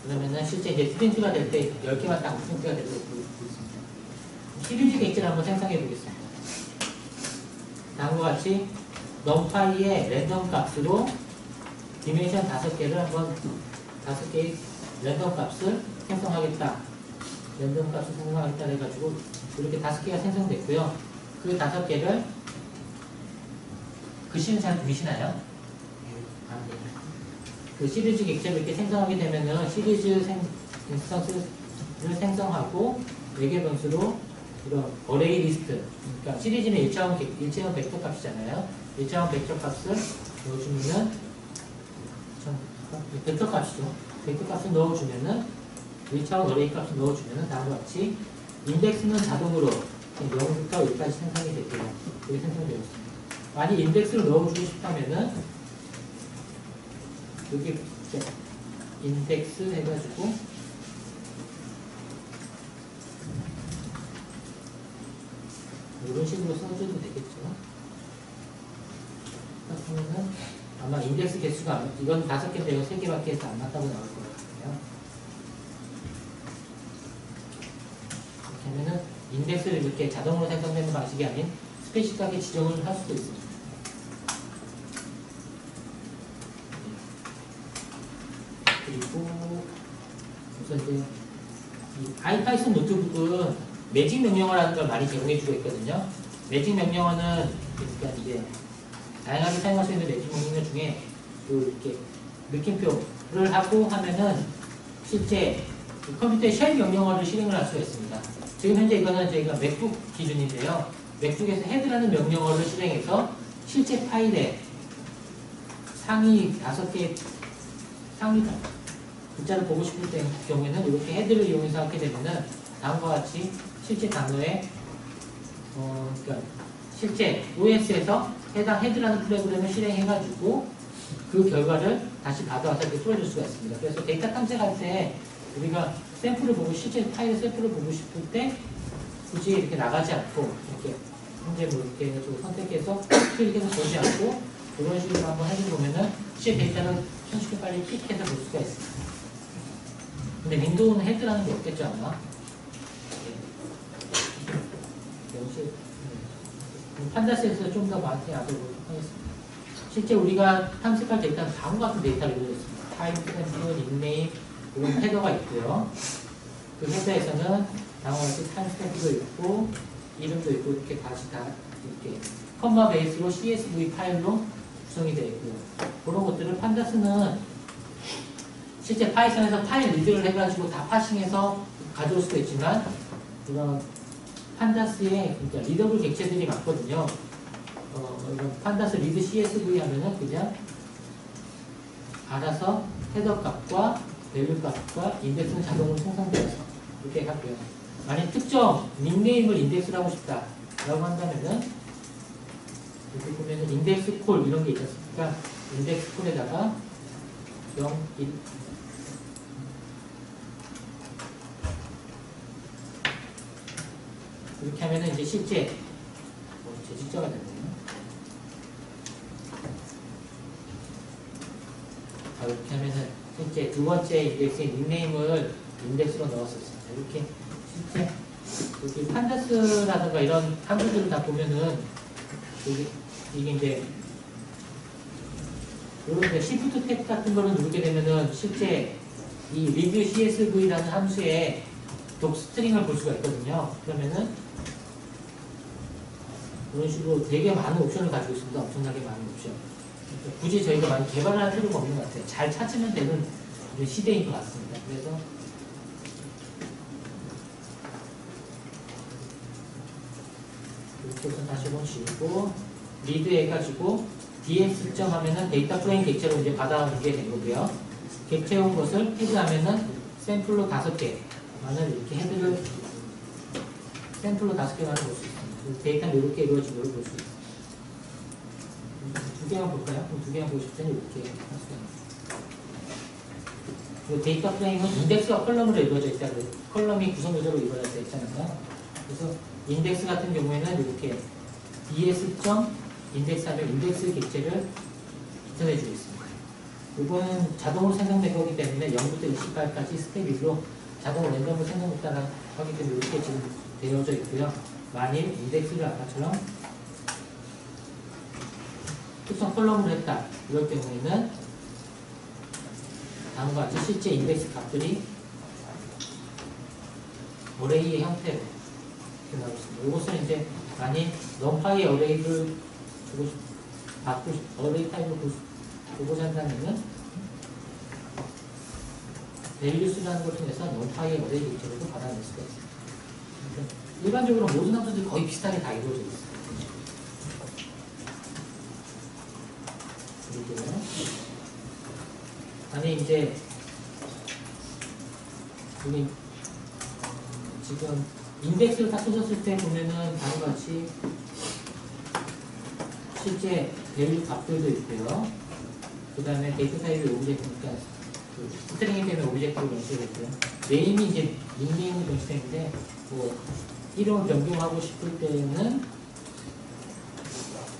그러면은 실제 이제 프린트가 될 때 10개만 딱 프린트가 되고 있습니다. 시리즈 객체를 한번 생성해 보겠습니다. 다음과 같이 넘파이의 랜덤 값으로 디멘션 5개를 한번 5개의 랜덤 값을 생성하겠다. 랜덤 값을 생성하겠다 해가지고 이렇게 5개가 생성됐고요. 그 5개를 글씨는 잘 보이시나요? 네. 그 시리즈 객체를 이렇게 생성하게 되면은 시리즈 인스턴스를 생성하고 외계 변수로 이런 어레이 리스트, 그러니까 시리즈는 일차원 벡터 값이잖아요. 일차원 벡터 값을 넣어주면은 벡터 값이죠. 벡터 값을 넣어주면은 1차원 어레이 값을 넣어주면은 다음과 같이 인덱스는 자동으로 0부터 1까지 생성이 되고요. 그게 생성되어 있습니다. 만약 인덱스를 넣어주고 싶다면은 여기 인덱스 해가지고 이런 식으로 써줘도 되겠죠. 그러면은 아마 인덱스 개수가 이건 5개인데 이거 3개밖에 해서 안 맞다고 나올 것 같아요. 이렇게 하면은 인덱스를 이렇게 자동으로 생성되는 방식이 아닌 스페시하게 지정을 할 수도 있습니다. 그리고 우선 이제 이 아이파이썬 노트북은 매직 명령어라는 걸 많이 제공해주고 있거든요. 매직 명령어는 그러니까 이제 다양하게 사용할 수 있는 매직 명령어 중에 이렇게 느낌표를 하고 하면은 실제 컴퓨터의 쉘 명령어를 실행을 할 수가 있습니다. 지금 현재 이거는 저희가 맥북 기준인데요. 맥북에서 헤드라는 명령어를 실행해서 실제 파일에 상위 5개 상위 글자를 보고 싶을 경우에는 이렇게 헤드를 이용해서 하게 되면은 다음과 같이 실제 단어에 그러니까 실제 OS에서 해당 헤드라는 프로그램을 실행해가지고 그 결과를 다시 가져와서 이렇게 풀어줄 수가 있습니다. 그래서 데이터 탐색할 때 우리가 샘플을 보고 실제 파일의 샘플을 보고 싶을 때 굳이 이렇게 나가지 않고 이렇게 현재 뭐 이렇게 해가지고 선택해서 클릭해서 보지 않고 이런 식으로 한번 해보면은 실제 데이터는 손쉽게 빨리 픽해서 볼 수가 있습니다. 근데 윈도우는 헤드라는 게 없겠죠 아마. 판다스에서 좀 더 많이 알아보도록 하겠습니다. 실제 우리가 탐색할 데이터는 다음과 같은 데이터를 이루어졌습니다. 타임 스탬프, 닉네임, 이런 헤더가 있고요. 그 헤더에서는 다음과 같이 타임 스탬프도 있고 이름도 있고 이렇게 다시 다 이렇게 컴마 베이스로 CSV 파일로 구성이 되어 있고요. 그런 것들을 판다스는 실제 파이썬에서 파일 리드를 해가지고 다 파싱해서 가져올 수도 있지만 이런 판다스에 그러니까 리더블 객체들이 많거든요. 이런 판다스 리드 CSV 하면은 그냥 알아서 헤더 값과 밸류 값과 인덱스는 자동으로 생성되어서 이렇게 하고요. 만약 특정 닉네임을 인덱스를 하고 싶다 라고 한다면은 이렇게 보면은 인덱스 콜 이런 게 있지 않습니까? 인덱스 콜에다가 0, 1 이렇게 하면은 이제 실제 재직자가 되네요. 이렇게 하면은 실제 두 번째 인덱스의 닉네임을 인덱스로 넣었었습니다. 이렇게 실제 여기 판다스라든가 이런 함수들을 다 보면은 이게 이제 이런 Shift 탭 같은 거를 누르게 되면은 실제 이 review CSV라는 함수에 독 스트링을 볼 수가 있거든요. 그러면은 이런 식으로 되게 많은 옵션을 가지고 있습니다. 엄청나게 많은 옵션. 굳이 저희가 많이 개발을 할 필요가 없는 것 같아요. 잘 찾으면 되는 시대인 것 같습니다. 그래서 이렇게 해서 다시 한번 지우고 리드 해가지고 ds 하면은 데이터 프레임 객체로 이제 받아오게 된 거고요. 객체온 것을 헤드하면은 샘플로 5개만을 이렇게 헤드를 샘플로 5개만을 볼 수 있습니다. 데이터는 이렇게 이루어진 걸 볼 수 있습니다. 두 개만 볼까요? 그럼 두 개만 보고 싶을 때는 이렇게 할 수가 있습니다. 데이터 프레임은 인덱스와 컬럼으로 이루어져 있다. 컬럼이 구성 구조로 이루어져 있잖아요. 그래서 인덱스 같은 경우에는 이렇게 ds.인덱스 하면 인덱스 객체를 기천해주고 있습니다. 이거는 자동으로 생성된 거기 때문에 0부터 28까지 스텝 1로 자동으로 랜덤으로 생성됐다는 거기 때문에 이렇게 지금 되어져 있고요. 만일 인덱스를 아까처럼 특성 컬럼으로 했다. 이럴 경우에는 다음과 같이 실제 인덱스 값들이 어레이의 형태로 이렇게 나오겠습니다. 이것은 이제 만일 넘파이 어레이를 어레이 타입을 보고자 한다면은 밸류스라는 걸 통해서 넘파이 어레이 객체로도 받아낼 수가 있습니다. 일반적으로 모든 함수들이 거의 비슷하게 다 이루어져 있습니다. 그리고 아니 이제 여기 지금 인덱스를 딱 써줬을 때 보면은 다음과 같이 실제 밸류 값들도 있고요. 그 다음에 데이터 타입의 오브젝트, 그러니까 스트링이 되면 오브젝트로 변수겠고요. 네임이 이제 닉네임이 변수인데 뭐 이름을 변경하고 싶을 때는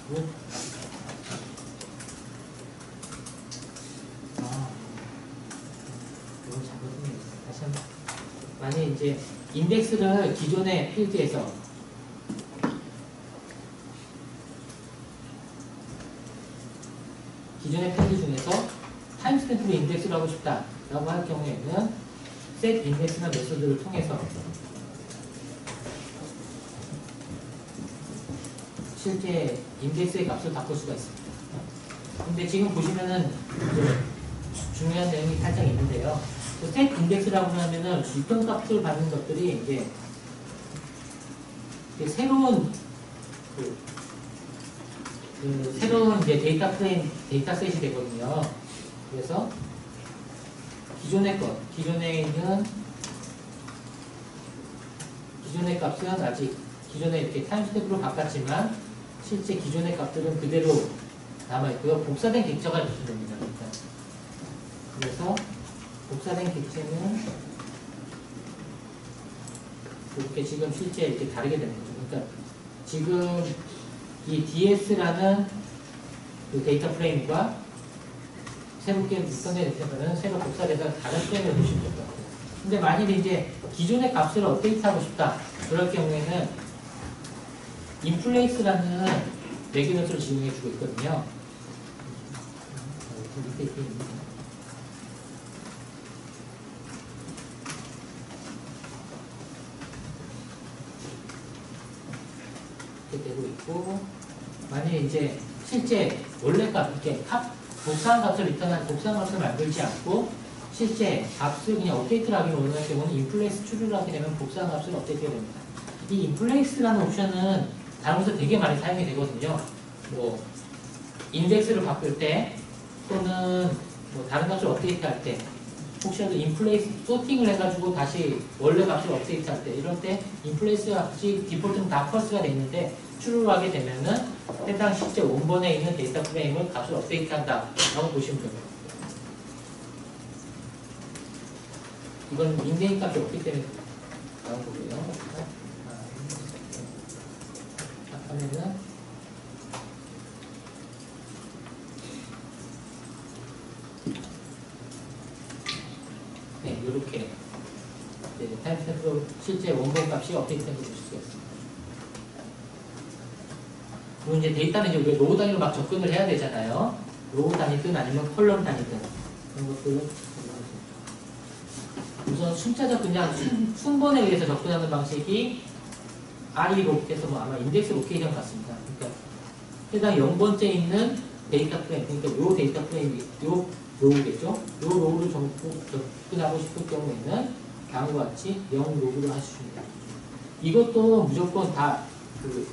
뭐 이건 잘못된 다시 한번. 만약 이제 인덱스를 기존의 필드에서 기존의 필드 중에서 타임스탬프로 인덱스를 하고 싶다라고 할 경우에는 set 인덱스나 메소드를 통해서 실제 인덱스의 값을 바꿀 수가 있습니다. 근데 지금 보시면은 중요한 내용이 살짝 있는데요. set 인덱스라고 하면은 리턴 값을 받는 것들이 이제 새로운 새로운 이제 데이터 프레임 데이터셋이 되거든요. 그래서 기존의 값은 아직 기존에 이렇게 타임스텝으로 바꿨지만 실제 기존의 값들은 그대로 남아있고요. 복사된 객체가 있으면 됩니다. 그래서 복사된 객체는 이렇게 지금 실제 이렇게 다르게 되는 거죠. 그러니까 지금 이 ds라는 그 데이터 프레임과 새롭게 육성된 엑셀은 새로 복사돼서 다른 프레임을 보시면 될 것 같아요. 근데 만약에 이제 기존의 값을 업데이트하고 싶다. 그럴 경우에는 인플레이스라는 매개변수를 지정해 주고 있거든요. 밑에 있습니다. 이렇게 되고 있고, 만약에 이제 실제 원래 값, 이렇게 복사한 값을 리턴한 복사한 값을 만들지 않고 실제 값을 그냥 업데이트를 하기 원하는 경우는 인플레이스 추리를 하게 되면 복사한 값을 업데이트해야 됩니다. 이 인플레이스라는 옵션은 다른 곳에 되게 많이 사용이 되거든요. 뭐 인덱스를 바꿀 때 또는 뭐 다른 값을 업데이트할 때 혹시라도 인플레이스 소팅을 해가지고 다시 원래 값을 업데이트할 때 이럴 때 인플레이스 값이 디폴트는 다 펄스가 돼 있는데 추루를 하게 되면은 해당 실제 원본에 있는 데이터 프레임을 값을 업데이트한다라고 보시면 됩니다. 이건 닉네임 값이 없기 때문에 나온 거고요. 하면은 네, 이렇게 타임스탬프로 실제 원본 값이 업데이트된 걸 보실 수가 있습니다. 그리고 이제 데이터는 이제 우리가 로우 단위로 막 접근을 해야 되잖아요. 로우 단위든 아니면 컬럼 단위든 그런 것들을 우선 순차적 그냥 순번에 의해서 접근하는 방식이 RE 로켓에서 뭐 아마 인덱스 로케이션 같습니다. 그러니까 해당 0번째 있는 데이터 프레임, 그러니까 요 데이터 프레임이 요 로우겠죠? 요 로우를 접근하고 싶을 경우에는 다음과 같이 0 로우를 하십니다. 이것도 무조건 다 그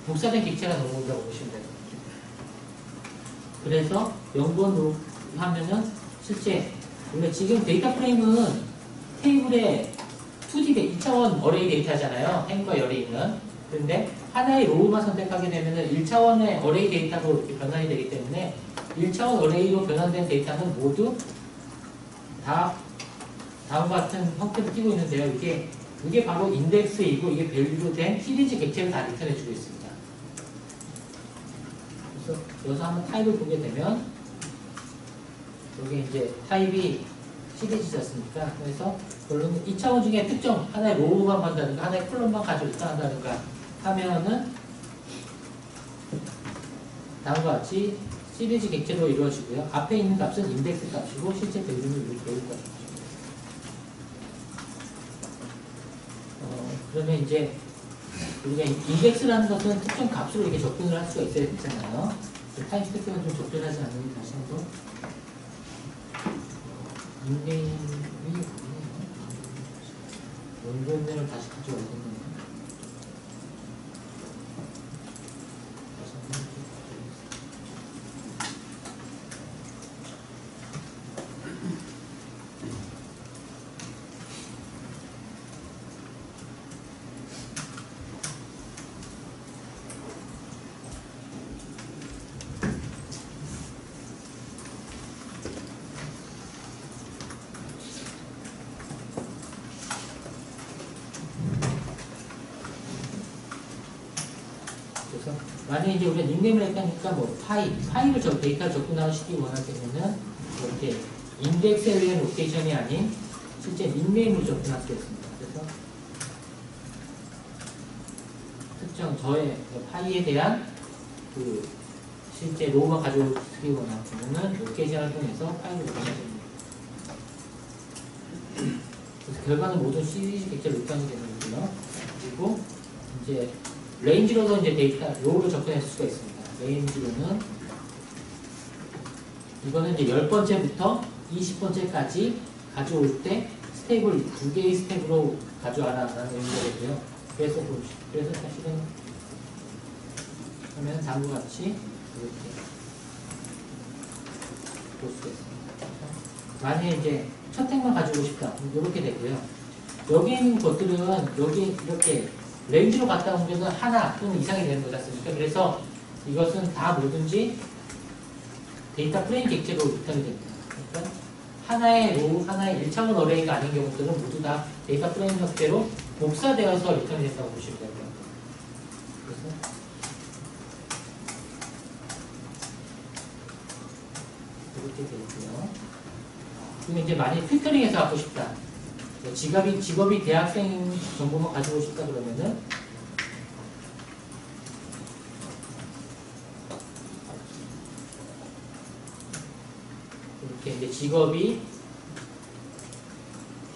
복사된 객체가 넘어온다고 보시면 돼요. 그래서 0번 로우 하면은 실제 원래 지금 데이터 프레임은 테이블에 2D 2차원 어레이 데이터잖아요. 행과 어레이는. 그런데 하나의 로우만 선택하게 되면은 1차원의 어레이 데이터로 이렇게 변환이 되기 때문에 1차원 어레이로 변환된 데이터는 모두 다 다음과 같은 형태를 띄고 있는데요. 이게 바로 인덱스이고 이게 밸류로 된 시리즈 객체를 다 리턴해주고 있습니다. 그래서 여기서 한번 타입을 보게 되면 여기 이제 타입이 시리즈였으니까 그래서 결론은 2차원 중에 특정 하나의 로우만 간다든가 하나의 콜럼만 가지고 리턴한다든가 하면은 다음과 같이 시리즈 객체로 이루어지고요. 앞에 있는 값은 인덱스 값이고 실제 밸류는 이렇게 배울 것입니다. 그러면 이제 우리가 인덱스라는 것은 특정 값으로 이렇게 접근을 할 수가 있어야 되잖아요. 타입 스태틱은 좀 접근하지 않는 다시 한번 닉네임이 원본네임을 다시 가져와야겠네요. 만약에 이제 우리가 닉네임을 했다니까 뭐 파일을 데이터를 접근하시기 원하시면은 이렇게 인덱스에 의한 로케이션이 아닌 실제 닉네임으로 접근할 수 있습니다. 그래서 특정 저의 파일에 대한 그 실제 로우만 가져오기 원하시면은 로케이션을 통해서 파일을 접근하십니다. 그래서 결과는 모든 시리즈 객체로 루팅이 되는 거고요. 그리고 이제 레인지로도 이제 데이터 로우를 접근할 수가 있습니다. 레인지로는 이거는 이제 10번째부터 20번째까지 가져올 때 스텝을 2개의 스텝으로 가져와라라는 의미거든요. 그래서 사실은 하면 다음과 같이 이렇게 볼 수가 있습니다. 만약에 이제 첫 행만 가지고 싶다. 이렇게 되고요. 여기 있는 것들은 여기 이렇게 레인지로 갔다 온 경우는 하나 또는 이상이 되는 거지 않습니까? 그래서 이것은 다 뭐든지 데이터 프레임 객체로 리턴이 됩니다. 그러니까 하나의 로우, 하나의 1차원 어레이가 아닌 경우들은 모두 다 데이터 프레임 형태로 복사되어서 리턴이 된다고 보시면 돼요. 그래서 이렇게 되고요. 그리고 이제 만약 필터링해서 갖고 싶다. 직업이 대학생 정보만 가지고 싶다 그러면은 이렇게 이제 직업이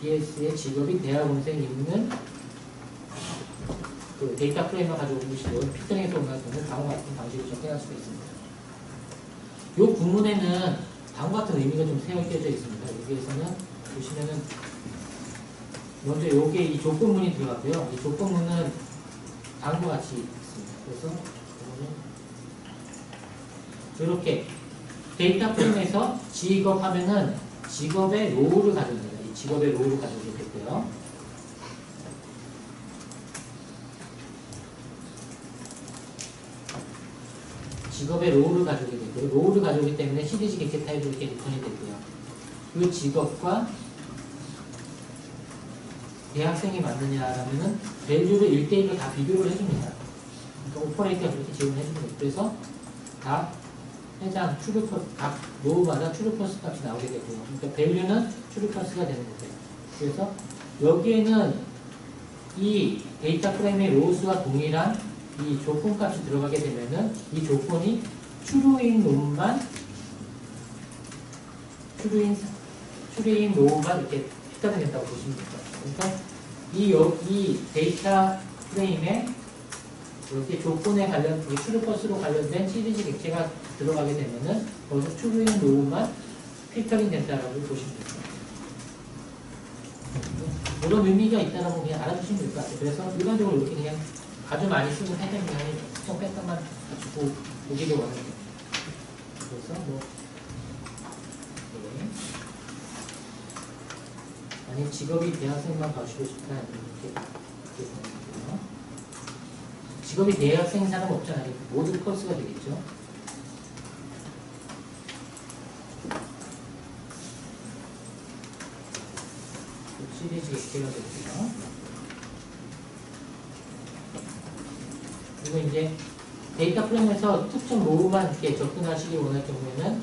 DS의 직업이 대학원생 있는 그 데이터 프레임만 가지고 보시고 필터링해서 원하시면 다음과 같은 방식으로 접근할 수가 있습니다. 이 구문에는 다음과 같은 의미가 좀 새겨져 있습니다. 여기에서는 보시면은 먼저 요게 이 조건문이 들어갔고요. 이 조건문은 다음과 같이 있습니다. 그래서 이렇게 데이터 프레임에서 직업 하면은 직업의 로우를 가져옵니다. 이 직업의 로우를 가져오게 되고요. 직업의 로우를 가져오게 되고요. 로우를 가져오기 때문에 시리즈 객체 타입으로 이렇게 리턴이 되고요. 그 직업과 대학생이 맞느냐라면은 밸류를 1대1로 다 비교를 해줍니다. 그러니까 오퍼레이터가 그렇게 지원을 해줍니다. 그래서 다 해당 각 로우마다 트루퍼스 값이 나오게 되고요. 그러니까 밸류는 트루퍼스가 되는 거죠. 그래서 여기에는 이 데이터 프레임의 로우수와 동일한 이 조건 값이 들어가게 되면은 이 조건이 추루인 노음만 이렇게 픽터링 된다고 보시면 됩니다. 그러니까 이 데이터 프레임에 이렇게 조건에 관련, 추루버스로 관련된 시리즈 객체가 들어가게 되면은 거기서 추루인 노음만 필터링 된다라고 보시면 됩니다. 이런 의미가 있다는 거 그냥 알아두시면 될 것 같아요. 그래서 일반적으로 이렇게 그냥 아주 많이 쓰는 패턴이 아닌 특정 패턴만 가지고 보기를 원해요. 그래서 뭐 네. 아니 직업이 대학생만 가시고 싶다 이렇게 생각해요. 직업이 대학생 사람 없잖아요. 모든 코스가 되겠죠. 시리즈 객체가 되고요. 그리고 이제 데이터 프레임에서 특정 로우만 이렇게 접근하시길 원할 경우에는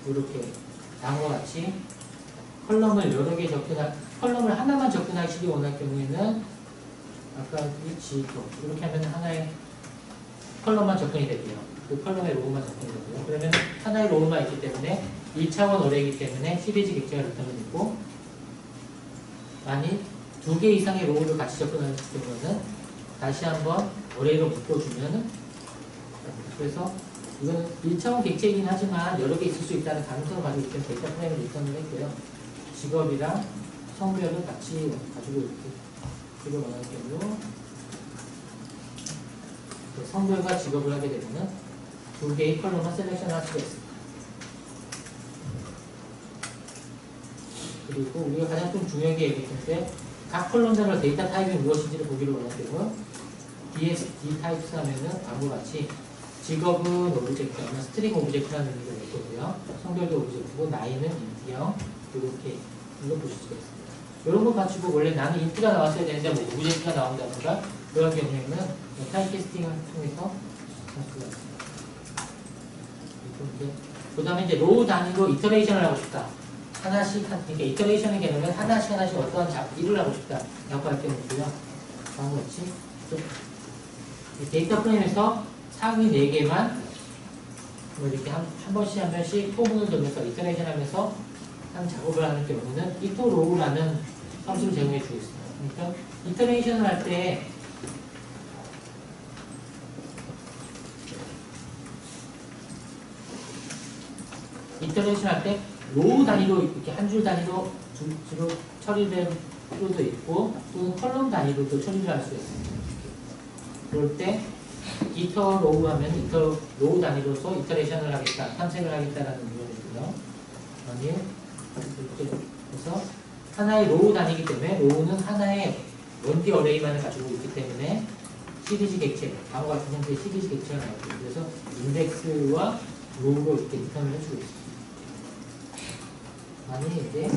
이렇게 다음과 같이 컬럼을 여러 개 컬럼을 하나만 접근하시길 원할 경우에는 아까 위치 이렇게 하면 하나의 컬럼만 접근이 되고요. 그 컬럼의 로우만 접근이 되고요. 그러면 하나의 로우만 있기 때문에 1차원 어레이기 때문에 시리즈 객체가 나타나면 있고, 만약 2개 이상의 로우를 같이 접근하는 경우는 다시 한번 어레이로 묶어주면은, 그래서 이거는 1차원 객체이긴 하지만 여러 개 있을 수 있다는 가능성을 가지고 있기 때문에 데이터 프레임을 일정을 했고요. 직업이랑 성별을 같이 가지고 이렇게 이걸 원하는 경우 성별과 직업을 하게 되면 2개의 컬럼만 셀렉션할 수가 있습니다. 그리고 우리가 가장 좀 중요하게 얘기했는데 각 컬럼별로 데이터 타입이 무엇인지를 보기를 원하는 경우 DSD 타입스 하면은 다음과 같이 직업은 오브젝트, 아마 스트링 오브젝트라는 의미가 될 거고요. 성별도 오브젝트고 나이는 인트형 이렇게 이거 보실 수가 있습니다. 이런 거 가지고 원래 나는 인트가 나왔어야 되는데 뭐 오브젝트가 나온다든가 그런 경우에는 타입캐스팅을 통해서 할 수가 있습니다. 그 다음에 이제 로우 단위로 이터레이션을 하고 싶다. 하나씩, 그러니까 이터레이션의 개념은 하나씩 어떠한 일을 하고 싶다. 라고 할 때는요. 다음과 같이 데이터 프레임에서 상위 4개만 뭐 이렇게 한 번씩 포문을 돌면서 이터레이션 하면서 한 작업을 하는 경우는 이터로우라는 함수를 제공해 주고 있습니다. 그러니까 이터레이션을 할 때 로우 단위로 이렇게 한 줄 단위로 주로 처리된 표도 있고 또는 컬럼 단위로도 처리를 할 수 있습니다. 그럴 때 이터 로우 하면 이터 로우 단위로서 이터레이션을 하겠다, 탐색을 하겠다라는 의미이고요. 아니 그래서 하나의 로우 단위이기 때문에 로우는 하나의 원디 어레이만을 가지고 있기 때문에 시리즈 객체, 다음과 같은 형태의 시리즈 객체가 나오고 그래서 인덱스와 로우로 이렇게 디터민을 해주고 있습니다. 만약 이제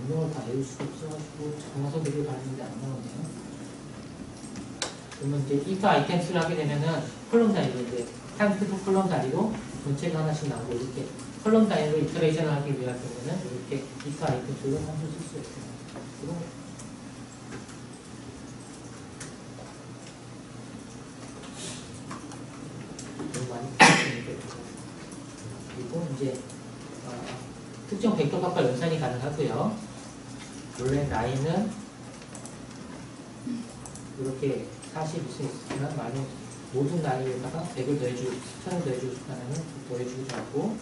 명령을 다 외울 수가 없어가지고 정화선들이 가는데 안 나오네요. 그러면 이제 if 아이템스를 하게 되면은 컬럼 단위로 이제 타임스프 컬럼 단위로 전체가 하나씩 나오고 이렇게 컬럼 단위로 이터레이션을 하기 위한 경우는 이렇게 if 아이템스로 함수 쓸 수가 있습니다. 그리고 너무 많이 그리고 이제 특정 벡터값과 연산이 가능하고요. 원래 나이는 이렇게 40일 수 있으면 만약 모든 나이에다가 100을 더해주고 1000을 더해주고 싶다면 더해주기도 하고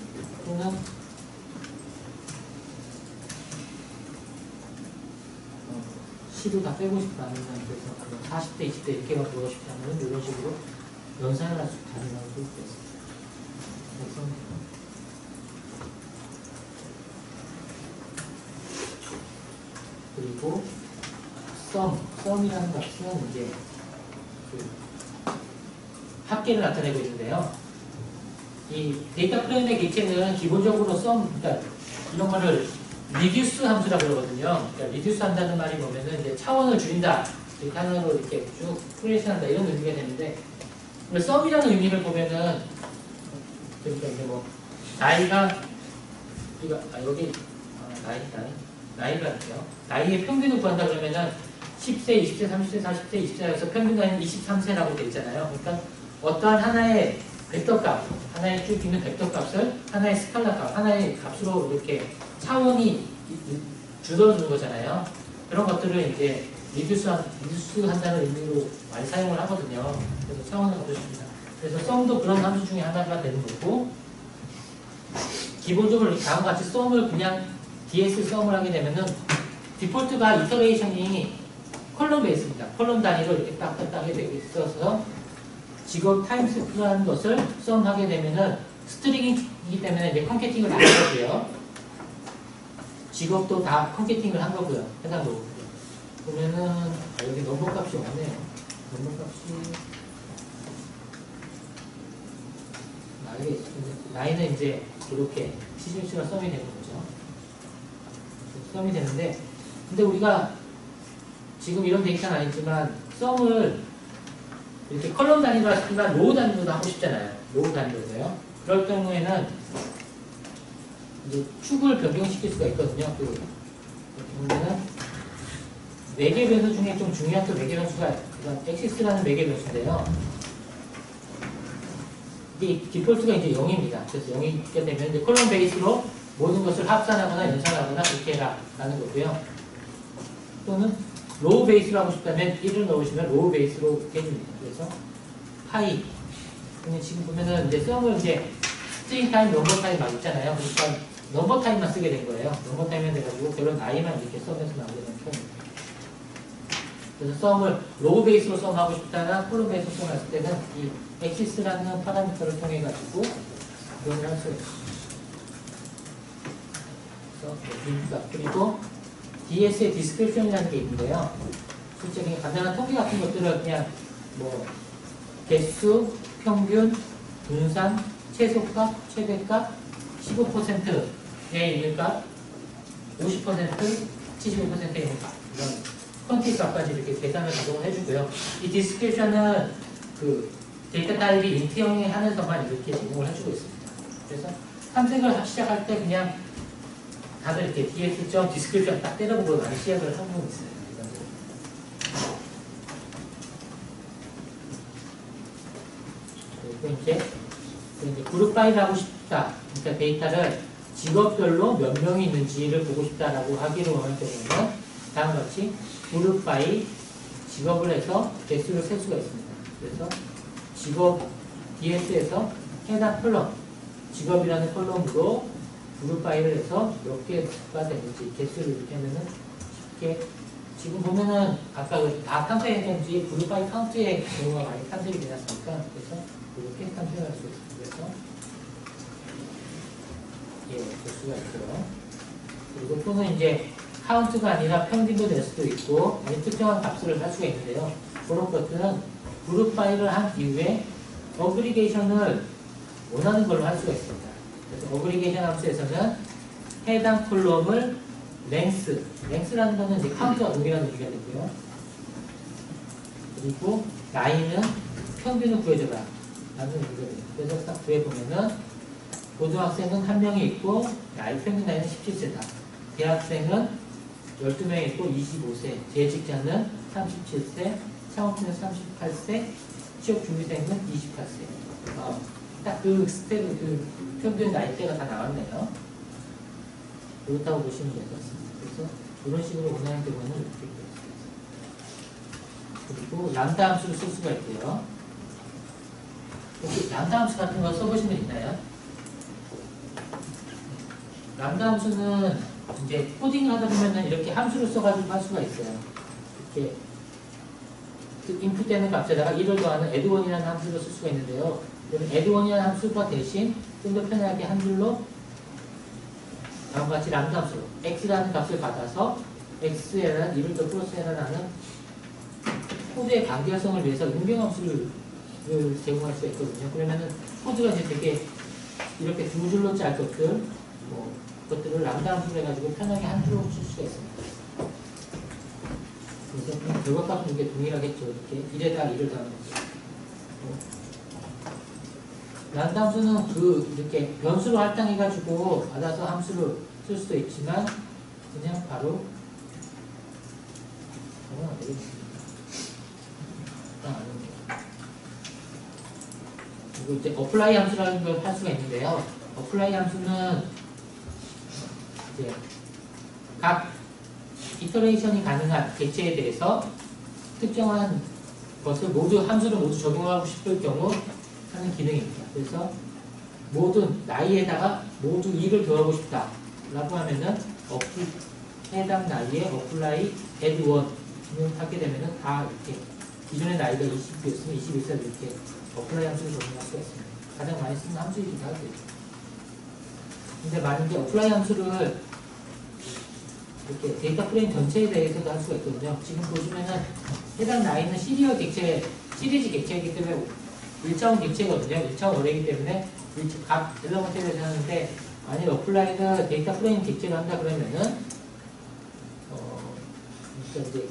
또는 시도 다 빼고 싶다면 그래서 40대, 20대 이렇게만 보고 싶다면 이런 식으로 연산을 할 수 가능한 수도 있습니다. 그래서 그리고 썸이라는 값은 이제 그 합계를 나타내고 있는데요. 이 데이터 프레임의 객체는 기본적으로 그러니까 이런 거를 리듀스 함수라고 그러거든요. 그러니까 리듀스 한다는 말이 보면은 이제 차원을 줄인다. 이렇게 하나로 이렇게 쭉 프로젝션 한다. 이런 의미가 되는데, 썸이라는 의미를 보면은, 그러니까 이제 뭐, 나이가, 나이가 있죠. 나이의 평균을 구한다 그러면은, 10세, 20세, 30세, 40세, 20세에서 평균 나이는 23세라고 돼 있잖아요. 그러니까 어떠한 하나의 벡터 값, 하나의 쭉 있는 벡터 값을 하나의 스칼라 값, 하나의 값으로 이렇게 차원이 줄어드는 거잖아요. 그런 것들을 이제 리듀스 한다는 의미로 많이 사용을 하거든요. 그래서 차원을 갖춰줍니다. 그래서 썸도 그런 함수 중에 하나가 되는 거고, 기본적으로 다음과 같이 썸을 그냥 DS 썸을 하게 되면은 디폴트가 이터레이션이 컬럼 베이스입니다. 컬럼 단위로 이렇게 딱딱하게 되어 있어서 직업 타임스라는 것을 썸하게 되면은 스트링이기 때문에 이제 컨캐팅을 다 하고요. 직업도 다 컨캐팅을 한 거고요. 해당도 보면은 여기 넘버 값이 없네요. 넘버 값이 나이는 이제 이렇게 시즌수가 썸이 되는 거죠. 썸이 되는데, 근데 우리가 지금 이런 데이터는 아니지만 썸을 이렇게 컬럼 단위로 하시지만 로우 단위로도 하고 싶잖아요. 로우 단위로도요. 그럴 경우에는 이제 축을 변경시킬 수가 있거든요. 이렇게 보면은 매개 변수 중에 좀 중요한 또 매개 변수가 엑시스라는 매개 변수인데요. 이게 디폴트가 이제 0입니다. 그래서 0이게 되면 이제 컬럼 베이스로 모든 것을 합산하거나 연산하거나 그렇게 해라라는 거고요. 또는 로우 베이스로 하고 싶다면 1을 넣으시면 로우 베이스로 해줍니다. 그래서 파이. 근데 지금 보면은 이제 썸을 이제 스트링 타임, 넘버 타임 막 있잖아요. 그러니까 넘버 타임만 쓰게 된 거예요. 넘버 타임만 돼가지고 결론 나이만 이렇게 썸에서 나오게 된 표현입니다. 그래서 썸을 로우 베이스로 썸하고 싶다나 콜럼 베이스로 썸했을 때는 이 엑시스라는 파라미터를 통해 가지고 그걸 할 수가 있어요. 그리고 DS의 디스크립션이라는 게 있는데요. 실제 그냥 간단한 통계 같은 것들을 그냥 뭐 개수, 평균, 분산, 최소값, 최대값, 15%의 있는 값, 50%, 75%의 있는 값, 이런 퀀티 값까지 이렇게 계산을 자동으로 해주고요. 이 디스크립션은 그 데이터 타입이 인트형에 한해서만 이렇게 제공을 해주고 있습니다. 그래서 탐색을 시작할 때 그냥 다들 이렇게 ds. 디스크립션 딱 때려보고 많이 시작을 하고 있어요. 그리고 이제 그룹 파일 하고 싶다. 그러니까 데이터를 직업별로 몇 명이 있는지를 보고 싶다라고 하기로 하는 경우에는 다음과 같이 그룹 파일 직업을 해서 개수를 셀 수가 있습니다. 그래서 직업 DS에서 해당 컬럼 직업이라는 컬럼으로 그룹 파일을 해서 몇 개가 되는지 개수를 이렇게 하면은 쉽게 지금 보면은 아까 다 탐색했는지 그룹 파일 카운트의 경우가 많이 탐색이 되었으니까 그래서 이렇게 탐색할 수 있습니다. 그래서 볼 수가 있고요. 그리고 또는 이제 카운트가 아니라 평균도 될 수도 있고 아니 특정한 값을 할 수가 있는데요. 그런 것들은 그룹 파일을 한 이후에 어그리게이션을 원하는 걸로 할 수가 있습니다. 그래서 어그리게이션 함수에서는 해당 콜럼을 랭스라는 거는 이제 카운트와 동일한 의미가 되고요. 그리고 나이는 평균을 구해줘라 라는 의미가 됩니다. 그래서 딱 구해보면은 고등학생은 1명이 있고 평균 나이는 17세다. 대학생은 12명이 있고 25세, 재직자는 37세, 창업주는 38세, 취업준비생은 28세. 딱 그 평균 나이대가 다 나왔네요. 그렇다고 보시면 될 것 같습니다. 그래서 이런 식으로 원하는 경우는 이렇게 되겠습니다. 그리고 람다 함수를 쓸 수가 있고요. 혹시 람다 함수 같은 거 써보신 분 있나요? 람다 함수는 이제 코딩을 하다 보면은 이렇게 함수를 써가지고 할 수가 있어요. 이렇게 인풋되는 값에다가 1을 더하는 add1이라는 함수를 쓸 수가 있는데요. add1이라는 함수가 대신 좀 더 편하게 한 줄로 다음과 같이 람다 함수로 x라는 값을 받아서 x에는 1을 더 플러스해라는 코드의 간결성을 위해서 응용함수를 제공할 수 있거든요. 그러면은 코드가 이제 되게 이렇게 두 줄로 짤 것들, 뭐 그것들을 람다 함수로 해가지고 편하게 한 줄로 쓸 수가 있습니다. 그래서 그냥 결과값은 이게 동일하겠죠. 이렇게 1에다 1을 더하는 거죠. 람다 함수는 이렇게 변수로 할당해가지고 받아서 함수를 쓸 수도 있지만 그냥 바로 안 되겠습니다. 그리고 이제 어플라이 함수라는 걸 할 수가 있는데요. 어플라이 함수는 이제 각 이터레이션이 가능한 객체에 대해서 특정한 것을 함수를 모두 적용하고 싶을 경우 하는 기능입니다. 그래서 모든 나이에다가 모두 2를 더하고 싶다 라고 하면은 해당 나이에 어플라이 add 1을 하게 되면은 다 이렇게 기존의 나이가 20이었으면 21살 이렇게 어플라이 함수를 적용할 수가 있습니다. 가장 많이 쓰는 함수이기도 하고요. 근데 만약에 어플라이 함수를 이렇게 데이터 프레임 전체에 대해서도 할 수가 있거든요. 지금 보시면은 해당 나이는 시리즈 객체이기 때문에 1차원 객체거든요. 1차원 어레이기 때문에 각 엘러먼트에 대해서 하는데 만약 어플라이는 데이터 프레임 객체를 한다 그러면은 이제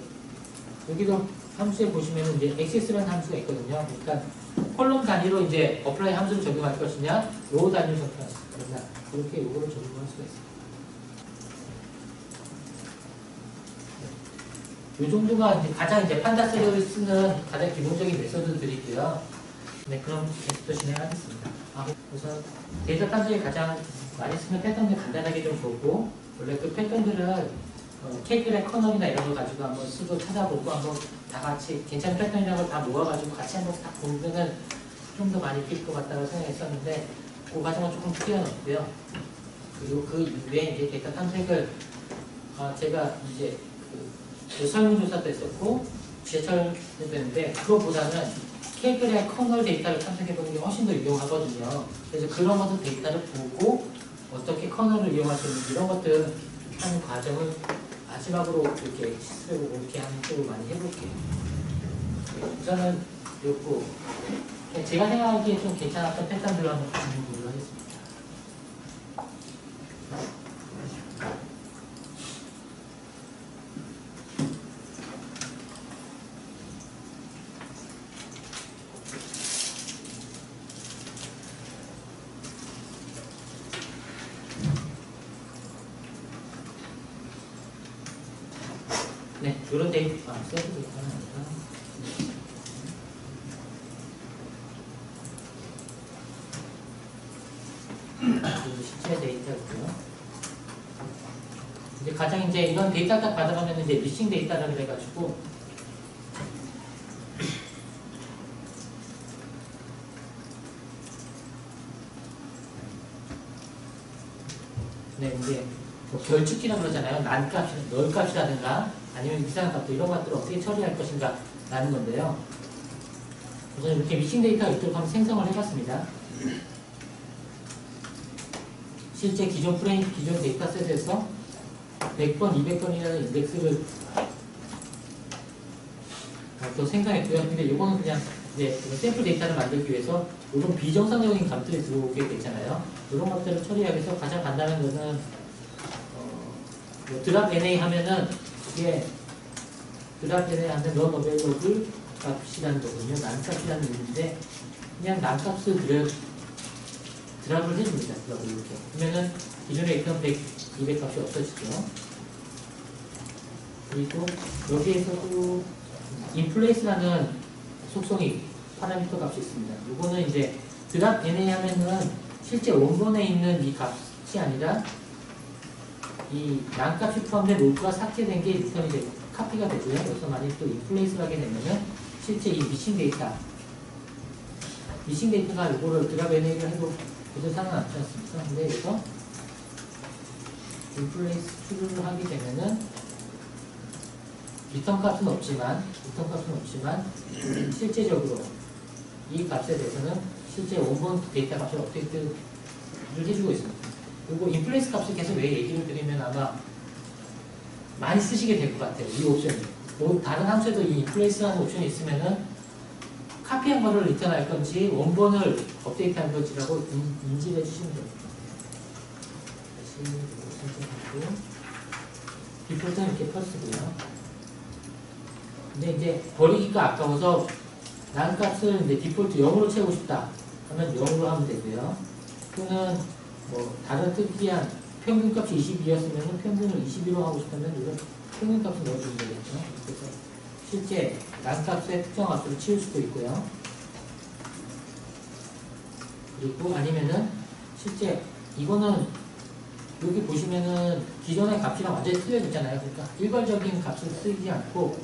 여기도 함수에 보시면은 이제 access라는 함수가 있거든요. 그러니까 콜럼 단위로 이제 어플라이 함수를 적용할 것이냐, 로우 단위로 적용할 것이냐, 그렇게 요거를 적용할 수가 있습니다. 이 정도가 이제 가장 이제 판다스를 쓰는 가장 기본적인 메소드들이고요. 네, 그럼 계속해서 진행하겠습니다. 우선 데이터 탐색에 가장 많이 쓰는 패턴들 간단하게 좀 보고, 원래 그 패턴들은 케이크의 커널이나 이런 거 가지고 한번 쓰고 찾아보고 한번 다 같이 괜찮은 패턴이라는 걸 다 모아가지고 같이 한번 딱 보면은 좀 더 많이 필 것 같다고 생각했었는데 그 과정은 조금 뛰어넘고요. 그리고 그 이후에 이제 데이터 탐색을 제가 이제 그 설문조사도 했었고 지하철도 했는데 그거보다는 케이크의 커널 데이터를 탐색해보는 게 훨씬 더 유용하거든요. 그래서 그런 것들 데이터를 보고 어떻게 커널을 이용할 수 있는지 이런 것들 하는 과정을 마지막으로 이렇게 시스템을 이렇게 하는 쪽으로 많이 해볼게요. 우선은 요거 제가 생각하기에 좀 괜찮았던 패턴들을 한번 공부를 하겠습니다. 네, 이런 데이터, 세트 데이터는 실제 데이터고요. 이제 가장 이제 이런 데이터 딱 받아가면 이제 미싱 데이터라고 그래가지고 네, 이제 뭐 결축기라고 그러잖아요. 난값, 널값이라든가 아니면 이상한 값들 이런 것들을 어떻게 처리할 것인가 라는 건데요. 우선 이렇게 미싱 데이터가 있도록 한번 생성을 해봤습니다. 실제 기존 데이터셋에서 100번, 200번이라는 인덱스를 또 생성했고요. 근데 이거는 그냥 이제 샘플 데이터를 만들기 위해서 이런 비정상적인 값들이 들어오게 됐잖아요. 이런 것들을 처리하기 위해서 가장 간단한 것은 뭐 드랍 NA 하면은 이게 드랍 NA 하면 non available 값이라는 거거든요. 난값이라는 의미인데 그냥 난값을 드랍을 해줍니다. 드랍을 이렇게. 그러면은 기존에 있던 100, 200 값이 없어지죠. 그리고 여기에서도 inplace라는 속성이 파라미터 값이 있습니다. 이거는 이제 드랍 NA 하면은 실제 원본에 있는 이 값이 아니라 이 난값이 포함된 로그가 삭제된 게 리턴이 되고 카피가 되고요. 여기서 만약 또 인플레이스를 하게 되면은 실제 이 미싱 데이터가 이거를 드랍 NA를 해도 그래도 상관없지 않습니까? 근데 여기서 인플레이스 추루를 하게 되면은 리턴 값은 없지만 실제적으로 이 값에 대해서는 실제 원본 데이터 값을 업데이트를 해주고 있습니다. 그리고 인플레이스 값을 계속 왜 얘기를 드리면 아마 많이 쓰시게 될 것 같아요. 이 옵션이. 다른 함수에도 이 인플레이스라는 옵션이 있으면은 카피한 거를 리턴할 건지 원본을 업데이트한 건지라고 인지를 해주시면 됩니다. 다시 설정하고 디폴트는 이렇게 펄스고요. 근데 이제 버리기가 아까워서 난 값을 이제 디폴트 0으로 채우고 싶다 하면 0으로 하면 되고요. 또는 뭐 다른 특이한 평균값이 22였으면 평균을 22로 하고 싶다면 이건 평균값을 넣어주면 되겠죠. 그래서 실제 난 값의 특정 값으로 치울 수도 있고요. 그리고 아니면은 실제 이거는 여기 보시면은 기존의 값이랑 완전히 틀려졌잖아요. 그러니까 일괄적인 값을 쓰지 않고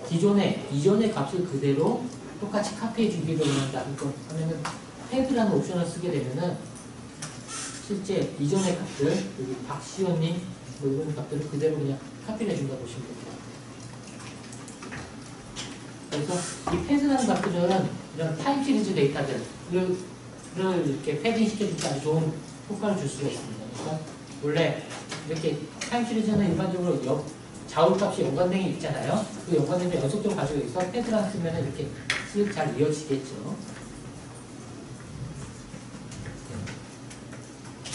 이전의 값을 그대로 똑같이 카피해 주기로 한다. 이거 하면은 헤드라는 옵션을 쓰게 되면은 실제 이전의 값들, 여기 박시원님 뭐 이런 값들을 그대로 그냥 카피를 해준다 보시면 됩니다. 그래서 이 패드라는 값들은 이런 타임 시리즈 데이터들을 이렇게 패딩 시켜줄 때 아주 좋은 효과를 줄 수가 있습니다. 그러니까 원래 이렇게 타임 시리즈는 일반적으로 좌우값이 연관된 게 있잖아요. 그 연관된 게 연속적으로 가지고 있어 패드랑 쓰면 이렇게 잘 이어지겠죠.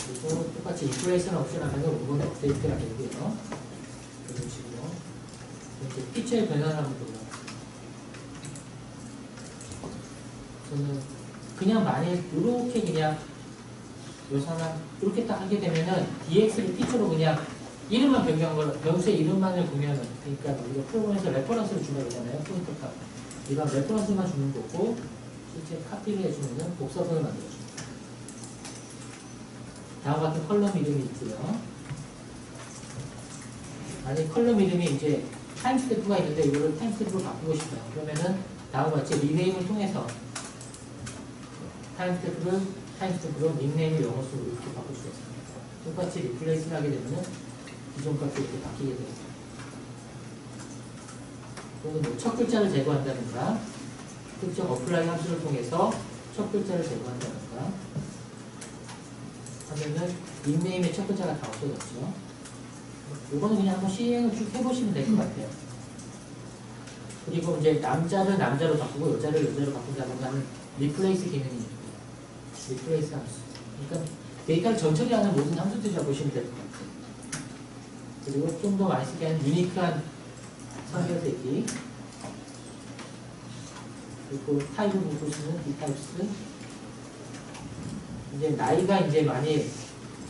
그리고 똑같이 인플레이션 옵션 하면 원본 업데이트가 되고요. 이런 식으로 이렇게 피처의 변화를 한번 보죠. 저는 그냥 만약 이렇게 그냥 요사나 이렇게 딱 하게 되면은 DX를 피처로 그냥 이름만 변경한 걸 변수의 이름만을 보면은 그러니까 우리가 프로그램에서 레퍼런스를 준다고 하잖아요. 포인터 값. 이런 레퍼런스만 주는 거고 실제 카피를 해주면은 복사본을 만들어줍니다. 다음과 같은 컬럼 이름이 있고요. 만약 컬럼 이름이 이제 타임스태프가 있는데 이거를 타임스태프로 바꾸고 싶어요. 그러면은 다음과 같이 리네임을 통해서 타임스태프로 닉네임을 영어 쓰고 이렇게 바꿀 수 있습니다. 똑같이 리플레이스를 하게 되면은 기존 값이 이렇게 바뀌게 됩니다. 또는 뭐 첫 글자를 제거한다든가 특정 어플라이 함수를 통해서 첫 글자를 제거한다든가 하면은 닉네임의 첫 글자가 다 없어졌죠. 이거는 그냥 한번 시행을 쭉 해보시면 될 것 같아요. 그리고 이제 남자를 남자로 바꾸고 여자를 여자로 바꾼다든가 하는 리플레이스 기능이 있고요. 리플레이스 함수. 그러니까 데이터를 전처리하는 모든 함수들이라고 보시면 될 것 같아요. 그리고 좀 더 많이 쓰게 하는 유니크한 선별되기. 그리고 타입을 보시면 디타입스. 이제 나이가 이제 많이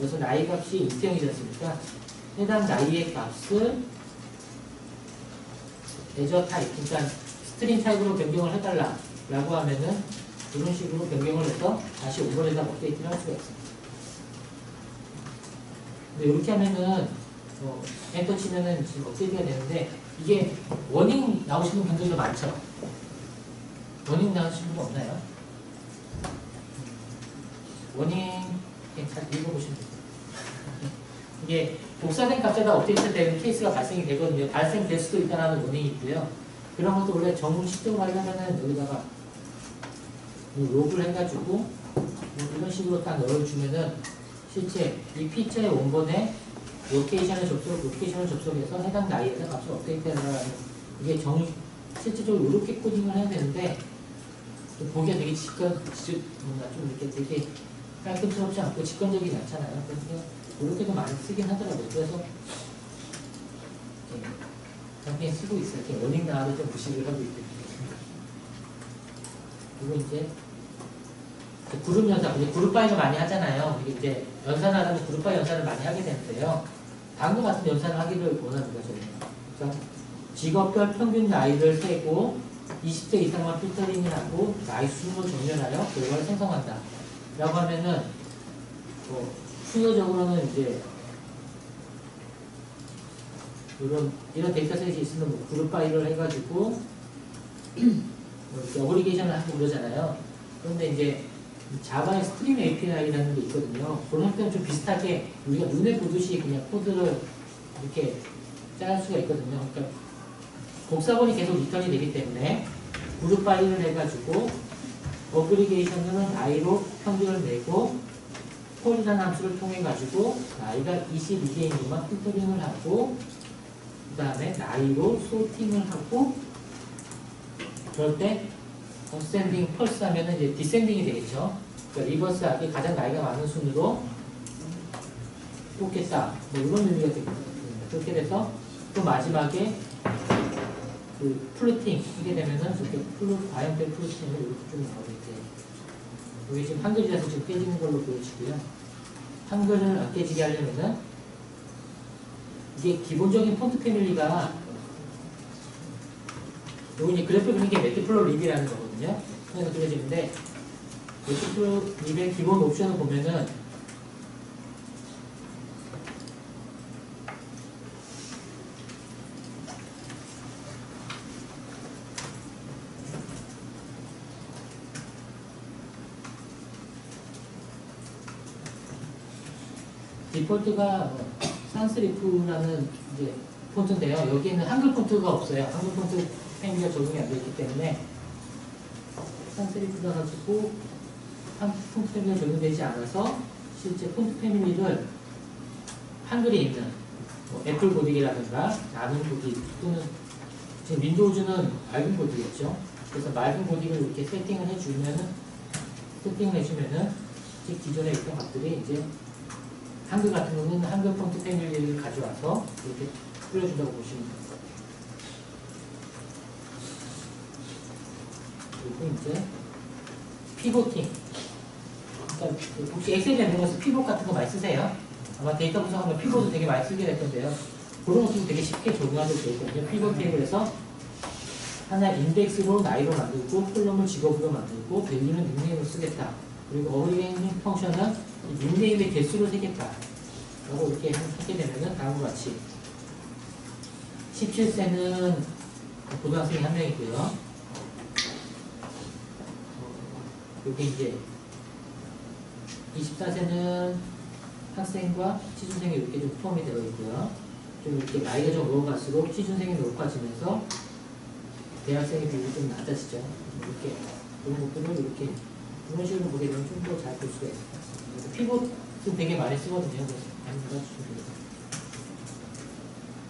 여기서 나이 값이 인트형이지 않습니까? 해당 나이의 값을 애저 타입, 그러니까 스트링 타입으로 변경을 해달라 라고 하면은 이런 식으로 변경을 해서 다시 오버레이드 업데이트를 할 수가 있습니다. 근데 이렇게 하면은 엔터 치면은 지금 업데이트가 되는데 이게 워닝 나오시는 분들도 많죠? 워닝 나오시는 분 없나요? 워닝 잘 읽어보시면 돼요. 이게 복사된 값에다 업데이트되는 케이스가 발생이 되거든요. 발생될 수도 있다는 워닝이 있고요. 그런 것도 원래 정식적으로 하려면은 여기다가 로그를 해가지고 뭐 이런 식으로 딱 넣어주면은 실제 이 피처의 원본에 로케이션을 접속해서 해당 나이에다 값을 업데이트하라는 이게 실제적으로 이렇게 코딩을 해야 되는데 보기가 되게 뭔가 좀 이렇게 되게 깔끔스럽지 않고 직관적이지 않잖아요. 그래서 이렇게도 많이 쓰긴 하더라고요. 그래서 그냥 쓰고 있어요. 이렇게 워닝 나와도 좀 무식을 하고 있거든요. 그리고 이제 그룹 연산, 그룹 바이를 많이 하잖아요. 이제 연산을 하면 그룹 바이 연산을 많이 하게 되는데요. 다음과 같은 연산을 하기를 원합니다. 저는. 그러니까 직업별 평균 나이를 세고 20대 이상만 필터링을 하고 나이 순으로 정렬하여 결과를 생성한다. 라고 하면은 순서적으로는 이제 이런 데이터셋이 있으면 뭐 그룹 바이를 해가지고 이렇게 어그리게이션을 하고 그러잖아요. 그런데 이제 자바의 스트림 API라는 게 있거든요. 그런 형태는 좀 비슷하게 우리가 눈에 보듯이 그냥 코드를 이렇게 짤 수가 있거든요. 그러니까 복사본이 계속 리턴이 되기 때문에 그룹 바이를 해가지고 어그리게이션은 나이로 평균을 내고 폴이라는 함수를 통해 가지고 나이가 22개인 것만 필터링을 하고 그 다음에 나이로 소팅을 하고 그럴 때 어센딩 펄스 하면은 이제 디센딩이 되겠죠. 그러니까 리버스하게 가장 나이가 많은 순으로 뽑겠다. 뭐 이런 의미가 되겠습니다. 그렇게 돼서 또 마지막에 그 플루팅 하게 되면은 이렇게 과연된 플루팅을 이렇게 좀 나오게 돼요. 여기 지금 한글이라서 지금 깨지는 걸로 보여지고요. 한글을 안 깨지게 하려면은 이게 기본적인 폰트 패밀리가 요거 이제 그래프 그리는 게 매트플로 립이라는 거거든요. 그래서 그려지는데 매트플로 립의 기본 옵션을 보면은 디폴트가 산스리프라는 이제 폰트인데요. 여기에는 한글 폰트가 없어요. 한글 폰트 패밀리가 적용이 안 되어 있기 때문에 산스리프가 가지고 폰트 패밀리가 적용되지 않아서 실제 폰트 패밀리를 한글에 있는 뭐 애플 보딕이라든가 나는 보딕 또는 지금 윈도우즈는 맑은 보딕이었죠. 그래서 맑은 보딕을 이렇게 세팅을 해주면은 기존에 있던 것들이 이제 한글 같은 경우는 한글 폰트 패밀리를 가져와서 이렇게 뿌려준다고 보시면 됩니다. 그리고 이제 피보팅. 그러니까 혹시 엑셀에 있는 것은 피봇 같은 거 많이 쓰세요? 아마 데이터 분석하면 피봇도 되게 많이 쓰게 될 건데요. 그런 것도 되게 쉽게 적용하셔도 되거든요. 피봇 테이블에서 하나 인덱스로 나이로 만들고 콜럼을 직업으로 만들고 밸류는 닉네임으로 쓰겠다. 그리고 어레인징 펑션은 닉네임의 개수로 세겠다. 라고 이렇게 하게 되면은 다음과 같이 17세는 고등학생이 한 명이고요. 여기 이제 24세는 학생과 취준생이 이렇게 좀 포함이 되어 있고요. 좀 이렇게 나이가 좀 먹어갈수록 취준생이 높아지면서 대학생의 비율이 좀 낮아지죠. 이렇게 그런 것들을 이렇게 이런 식으로 보게 되면 좀 더 잘 볼 수가 있을 것 같습니다. 피봇은 되게 많이 쓰거든요. 그래서 많이 받아주시면 되겠습니다.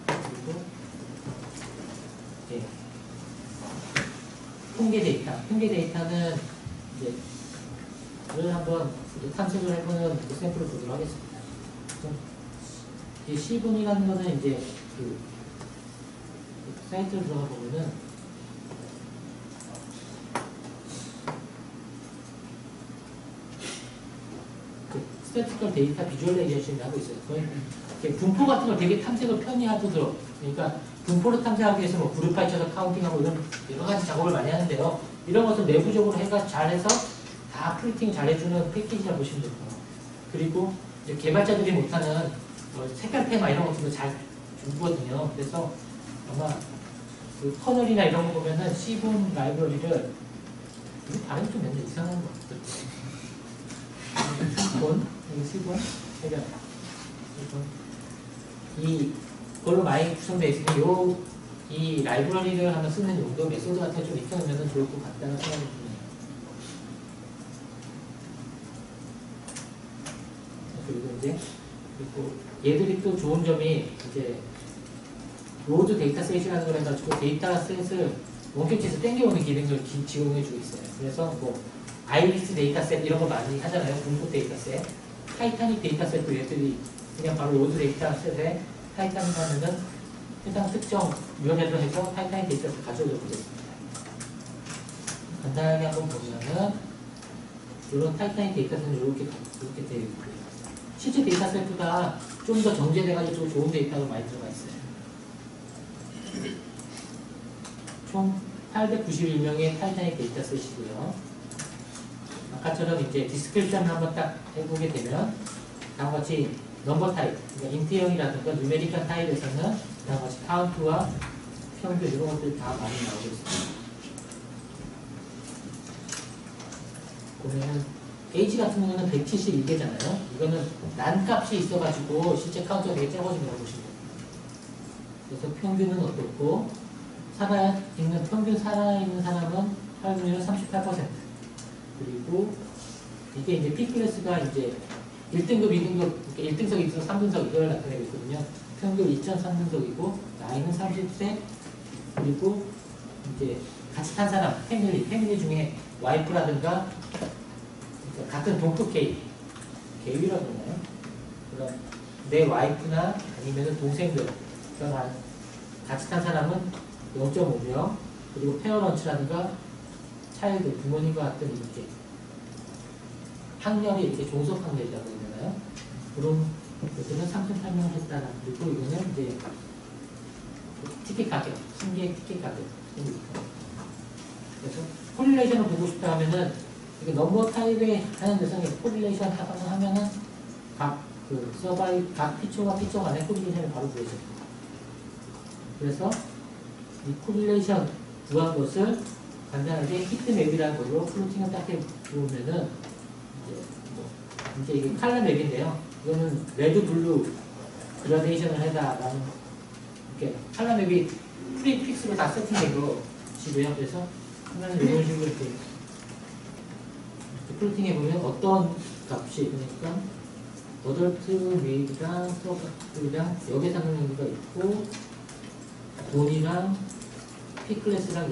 그리고 네. 통계 데이터는 이제 를 한번 탐색을 해보는 샘플을 보도록 하겠습니다. 이 C분이라는 거는 이제 그 사이트를 들어가 보면은 그 스태티컬 데이터 비주얼라이제이션을 하고 있어요. 거의 분포 같은 걸 되게 탐색을 편히 하도록, 그러니까 분포를 탐색하기 위해서 뭐 그룹화에 쳐서 카운팅하고 이런 여러 가지 작업을 많이 하는데요. 이런 것을 내부적으로 잘해서 다 프린팅 잘해주는 패키지라 보시면 됩니다. 그리고 이제 개발자들이 못하는 색깔 테마 이런 것들도 잘 주거든요. 그래서 아마 그 커널이나 이런 거 보면은 C분 라이브러리를 이 발음이 좀 맨날 이상한 것 같아요. C분, C분, 그러니까 이걸로 많이 구성되어 있으니 이 라이브러리를 하나 쓰는 용도 메소드 같은 거 좀 익혀놓으면 좋을 것 같다는 생각이 듭니다. 그리고 얘들이 또 좋은 점이 이제 로드 데이터셋이라는 걸 해가지고 데이터셋을 원격지에서 땡겨오는 기능을 제공해주고 있어요. 그래서 뭐 아이리스 데이터셋 이런 거 많이 하잖아요. 분포 데이터셋, 타이타닉 데이터셋도 얘들이 그냥 바로 로드 데이터셋에 타이타닉 하면은 해당 특정 URL을 해서 타이타닉 데이터셋 가져오도록 되겠습니다. 간단하게 한번 보면은 이런 타이타닉 데이터셋은 이렇게 되어 있고요. 실제 데이터셋보다 좀 더 정제돼가지고 좋은 데이터가 많이 들어가 있어요. 총 891명의 타이타닉 데이터셋이고요. 아까처럼 이제 디스크립션을 한번 딱 해보게 되면 다음과 같이 넘버 타입, 그러니까 인트형이라든가 누메리컬 타입에서는 다음과 같이 카운트와 평균 이런 것들이 다 많이 나오고 있습니다. 보면은 H 같은 경우는 172개잖아요. 이거는 난 값이 있어가지고 실제 카운트가 되게 적어진다고 보시면 됩니다. 그래서 평균은 어떻고 평균 살아있는 사람은 활동률은 38%. 그리고 이게 이제 P클래스가 이제 1등급, 2등급, 1등석, 2등석, 3등석 이걸 나타내고 있거든요. 평균 2.3등석이고 나이는 30세. 그리고 이제 같이 탄 사람, 패밀리 중에 와이프라든가 같은 동급 계위라고 그러나요? 그럼 내 와이프나 아니면 동생들 같이 탄 사람은 0.5명, 그리고 페어런츠라든가 차일드, 부모님과 같은 이렇게 학렬이 이렇게 종속 학렬이라고 해야 되나요? 그런 것들은 3.8명을 했다라. 그리고 이거는 이제 티켓 가격, 승객 티켓 가격. 그래서 코릴레이션을 보고 싶다 하면은 이게 넘버 타입에 하는 데서 코릴레이션 하면은 각 피처와 피처 간의 코릴레이션을 바로 구해줘요. 그래서 이 코릴레이션 구한 것을 간단하게 히트맵이라는 걸로 플로팅을 딱 해보면은 이제 이게 칼라 맵인데요. 이거는 레드, 블루 그라데이션을 해다라는 이렇게 칼라 맵이 프리픽스로 다 세팅된 것이고요. 그래서 하나는 이런 식으로 이렇게 플로팅 해보면 어떤 값이 그러니까 어덜트 메이드랑 서브랑 역의 상용관계가 있고 돈이랑 P클래스랑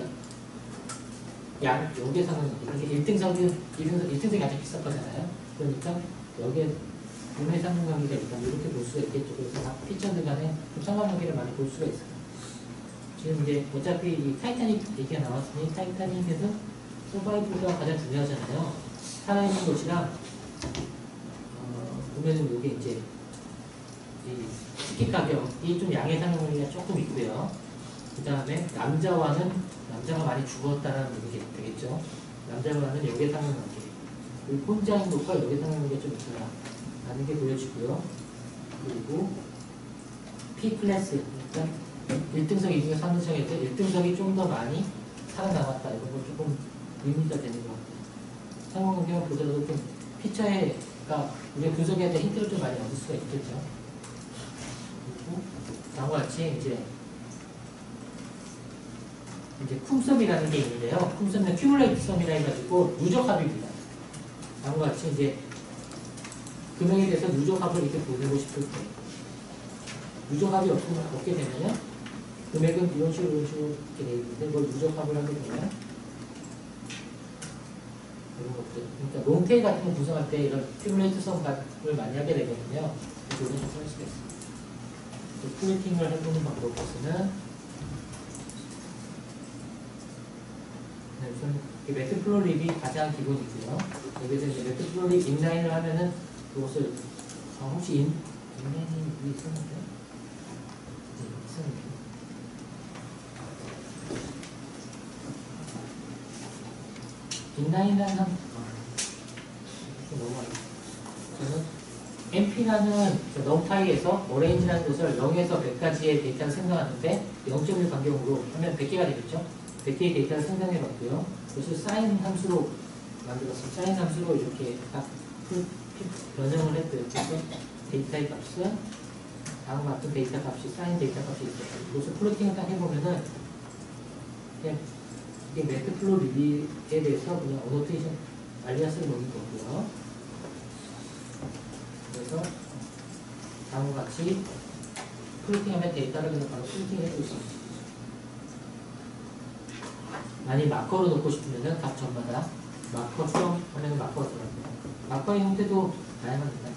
역의 상용관계. 이게 1등석이 아주 비싼 거잖아요. 그러니까 여기에 돈의 상용관계가 있다. 이렇게 볼 수가 있겠죠. 그래서 각 피처들 간에 상관관계를 많이 볼 수가 있어요. 지금 이제 어차피 이 타이타닉 얘기가 나왔으니 타이타닉에서 서바이브가 가장 중요하잖아요. 살아있는 것이랑 보면은 이게 이제 이 티켓 가격이 좀 양의 상용관계가 조금 있고요. 그 다음에 남자가 많이 죽었다는 얘기 되겠죠. 남자와는 역의 상용관계. 그리고 혼자인 것과 역의 상용관계가 좀 있어요. 라는 게 보여지고요. 그리고 P클래스, 그러니까 1등석, 2등석, 3등석일 때 1등석이 좀 더 많이 살아남았다. 이런 거 조금 의미가 되는 것 같아요. 상용관계만 보더라도 좀 피처가 우리가 분석해야 될 힌트를 좀 많이 얻을 수가 있겠죠. 그리고 다음과 같이 이제 쿰썸이라는 게 있는데요. 쿰썸은 큐뮬레이트 썸이라 해가지고 누적합입니다. 다음과 같이 이제 금액에 대해서 누적합을 이렇게 보내고 싶을 때 누적합이 없게 되면요. 금액은 이런 식으로 이렇게 되어 있는데 그걸 누적합을 하게 되면 이런 것들. 그러니까 롱테일 같은 거 구성할 때 이런 큐뮬레이트 썸을 많이 하게 되거든요. 이런 식으로 쓸 수가 있어요. 플리팅을 해보는 방법으로서는 우선 매트플로립이 가장 기본이고요. 여기서 이제 매트플로립 인라인을 하면은 이것을 혹시 인라인이 여기 있었는데? 네, 있었는데. 인라인이라는 넘어가요. 저는 MP라는 넘파이에서 어레인지라는 것을 0에서 100까지의 데이터를 생성하는데 0.1 간격으로 하면 100개가 되겠죠. 100개의 데이터를 생성해 봤고요. 그것을 사인 함수로 만들었어요. 사인 함수로 이렇게 딱 변형을 했고요. 그래서 데이터의 값은 다음과 같은 데이터 값이 사인 데이터 값이 있어요. 그것을 플로팅을 딱 해보면은 그냥 이게 매트플로 리뷰에 대해서 그냥 어노테이션 알리아스를 넣는 거고요. 그래서 다음과 같이 플로팅하면 데이터를 그냥 바로 플로팅을 해줄 수 있습니다. 만약 마커로 넣고 싶으면은 각 점마다 마커 점 하면 마커가 들어갑니다. 마커의 형태도 다양합니다.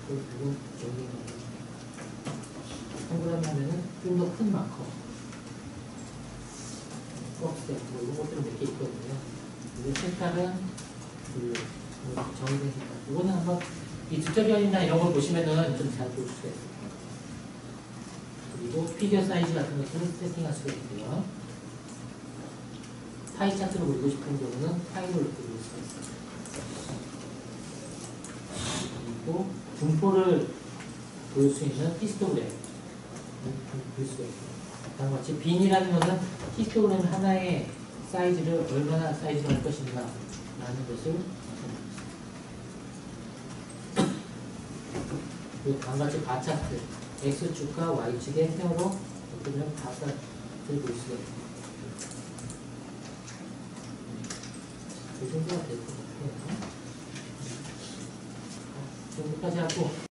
그리고 여기 동그라미 하면은 좀 더 큰 마커, 꺽쇠 뭐 이런 것들은 몇 개 있거든요. 근데 색깔은 정의된 색깔. 이거는 한번 이 튜토리얼이나 이런 걸 보시면은 좀 잘 볼 수가 있어요. 그리고 피규어 사이즈 같은 것들을 세팅할 수가 있고요. 파이 차트로 그리고 싶은 경우는 파이로 이렇게 그릴 수가 있어요. 그리고 분포를 볼 수 있는 히스토그램 볼 수가 있어요. 다음과 같이 빈이라는 것은 히스토그램 하나의 사이즈를 얼마나 사이즈로 할 것인가 라는 것을 그리고 다음과 같이 바 차트 X축과 Y축의 세어로 보면 바 차트를 볼 수가 있어요. 이 정도가 될 것 같아요. 정도까지 하고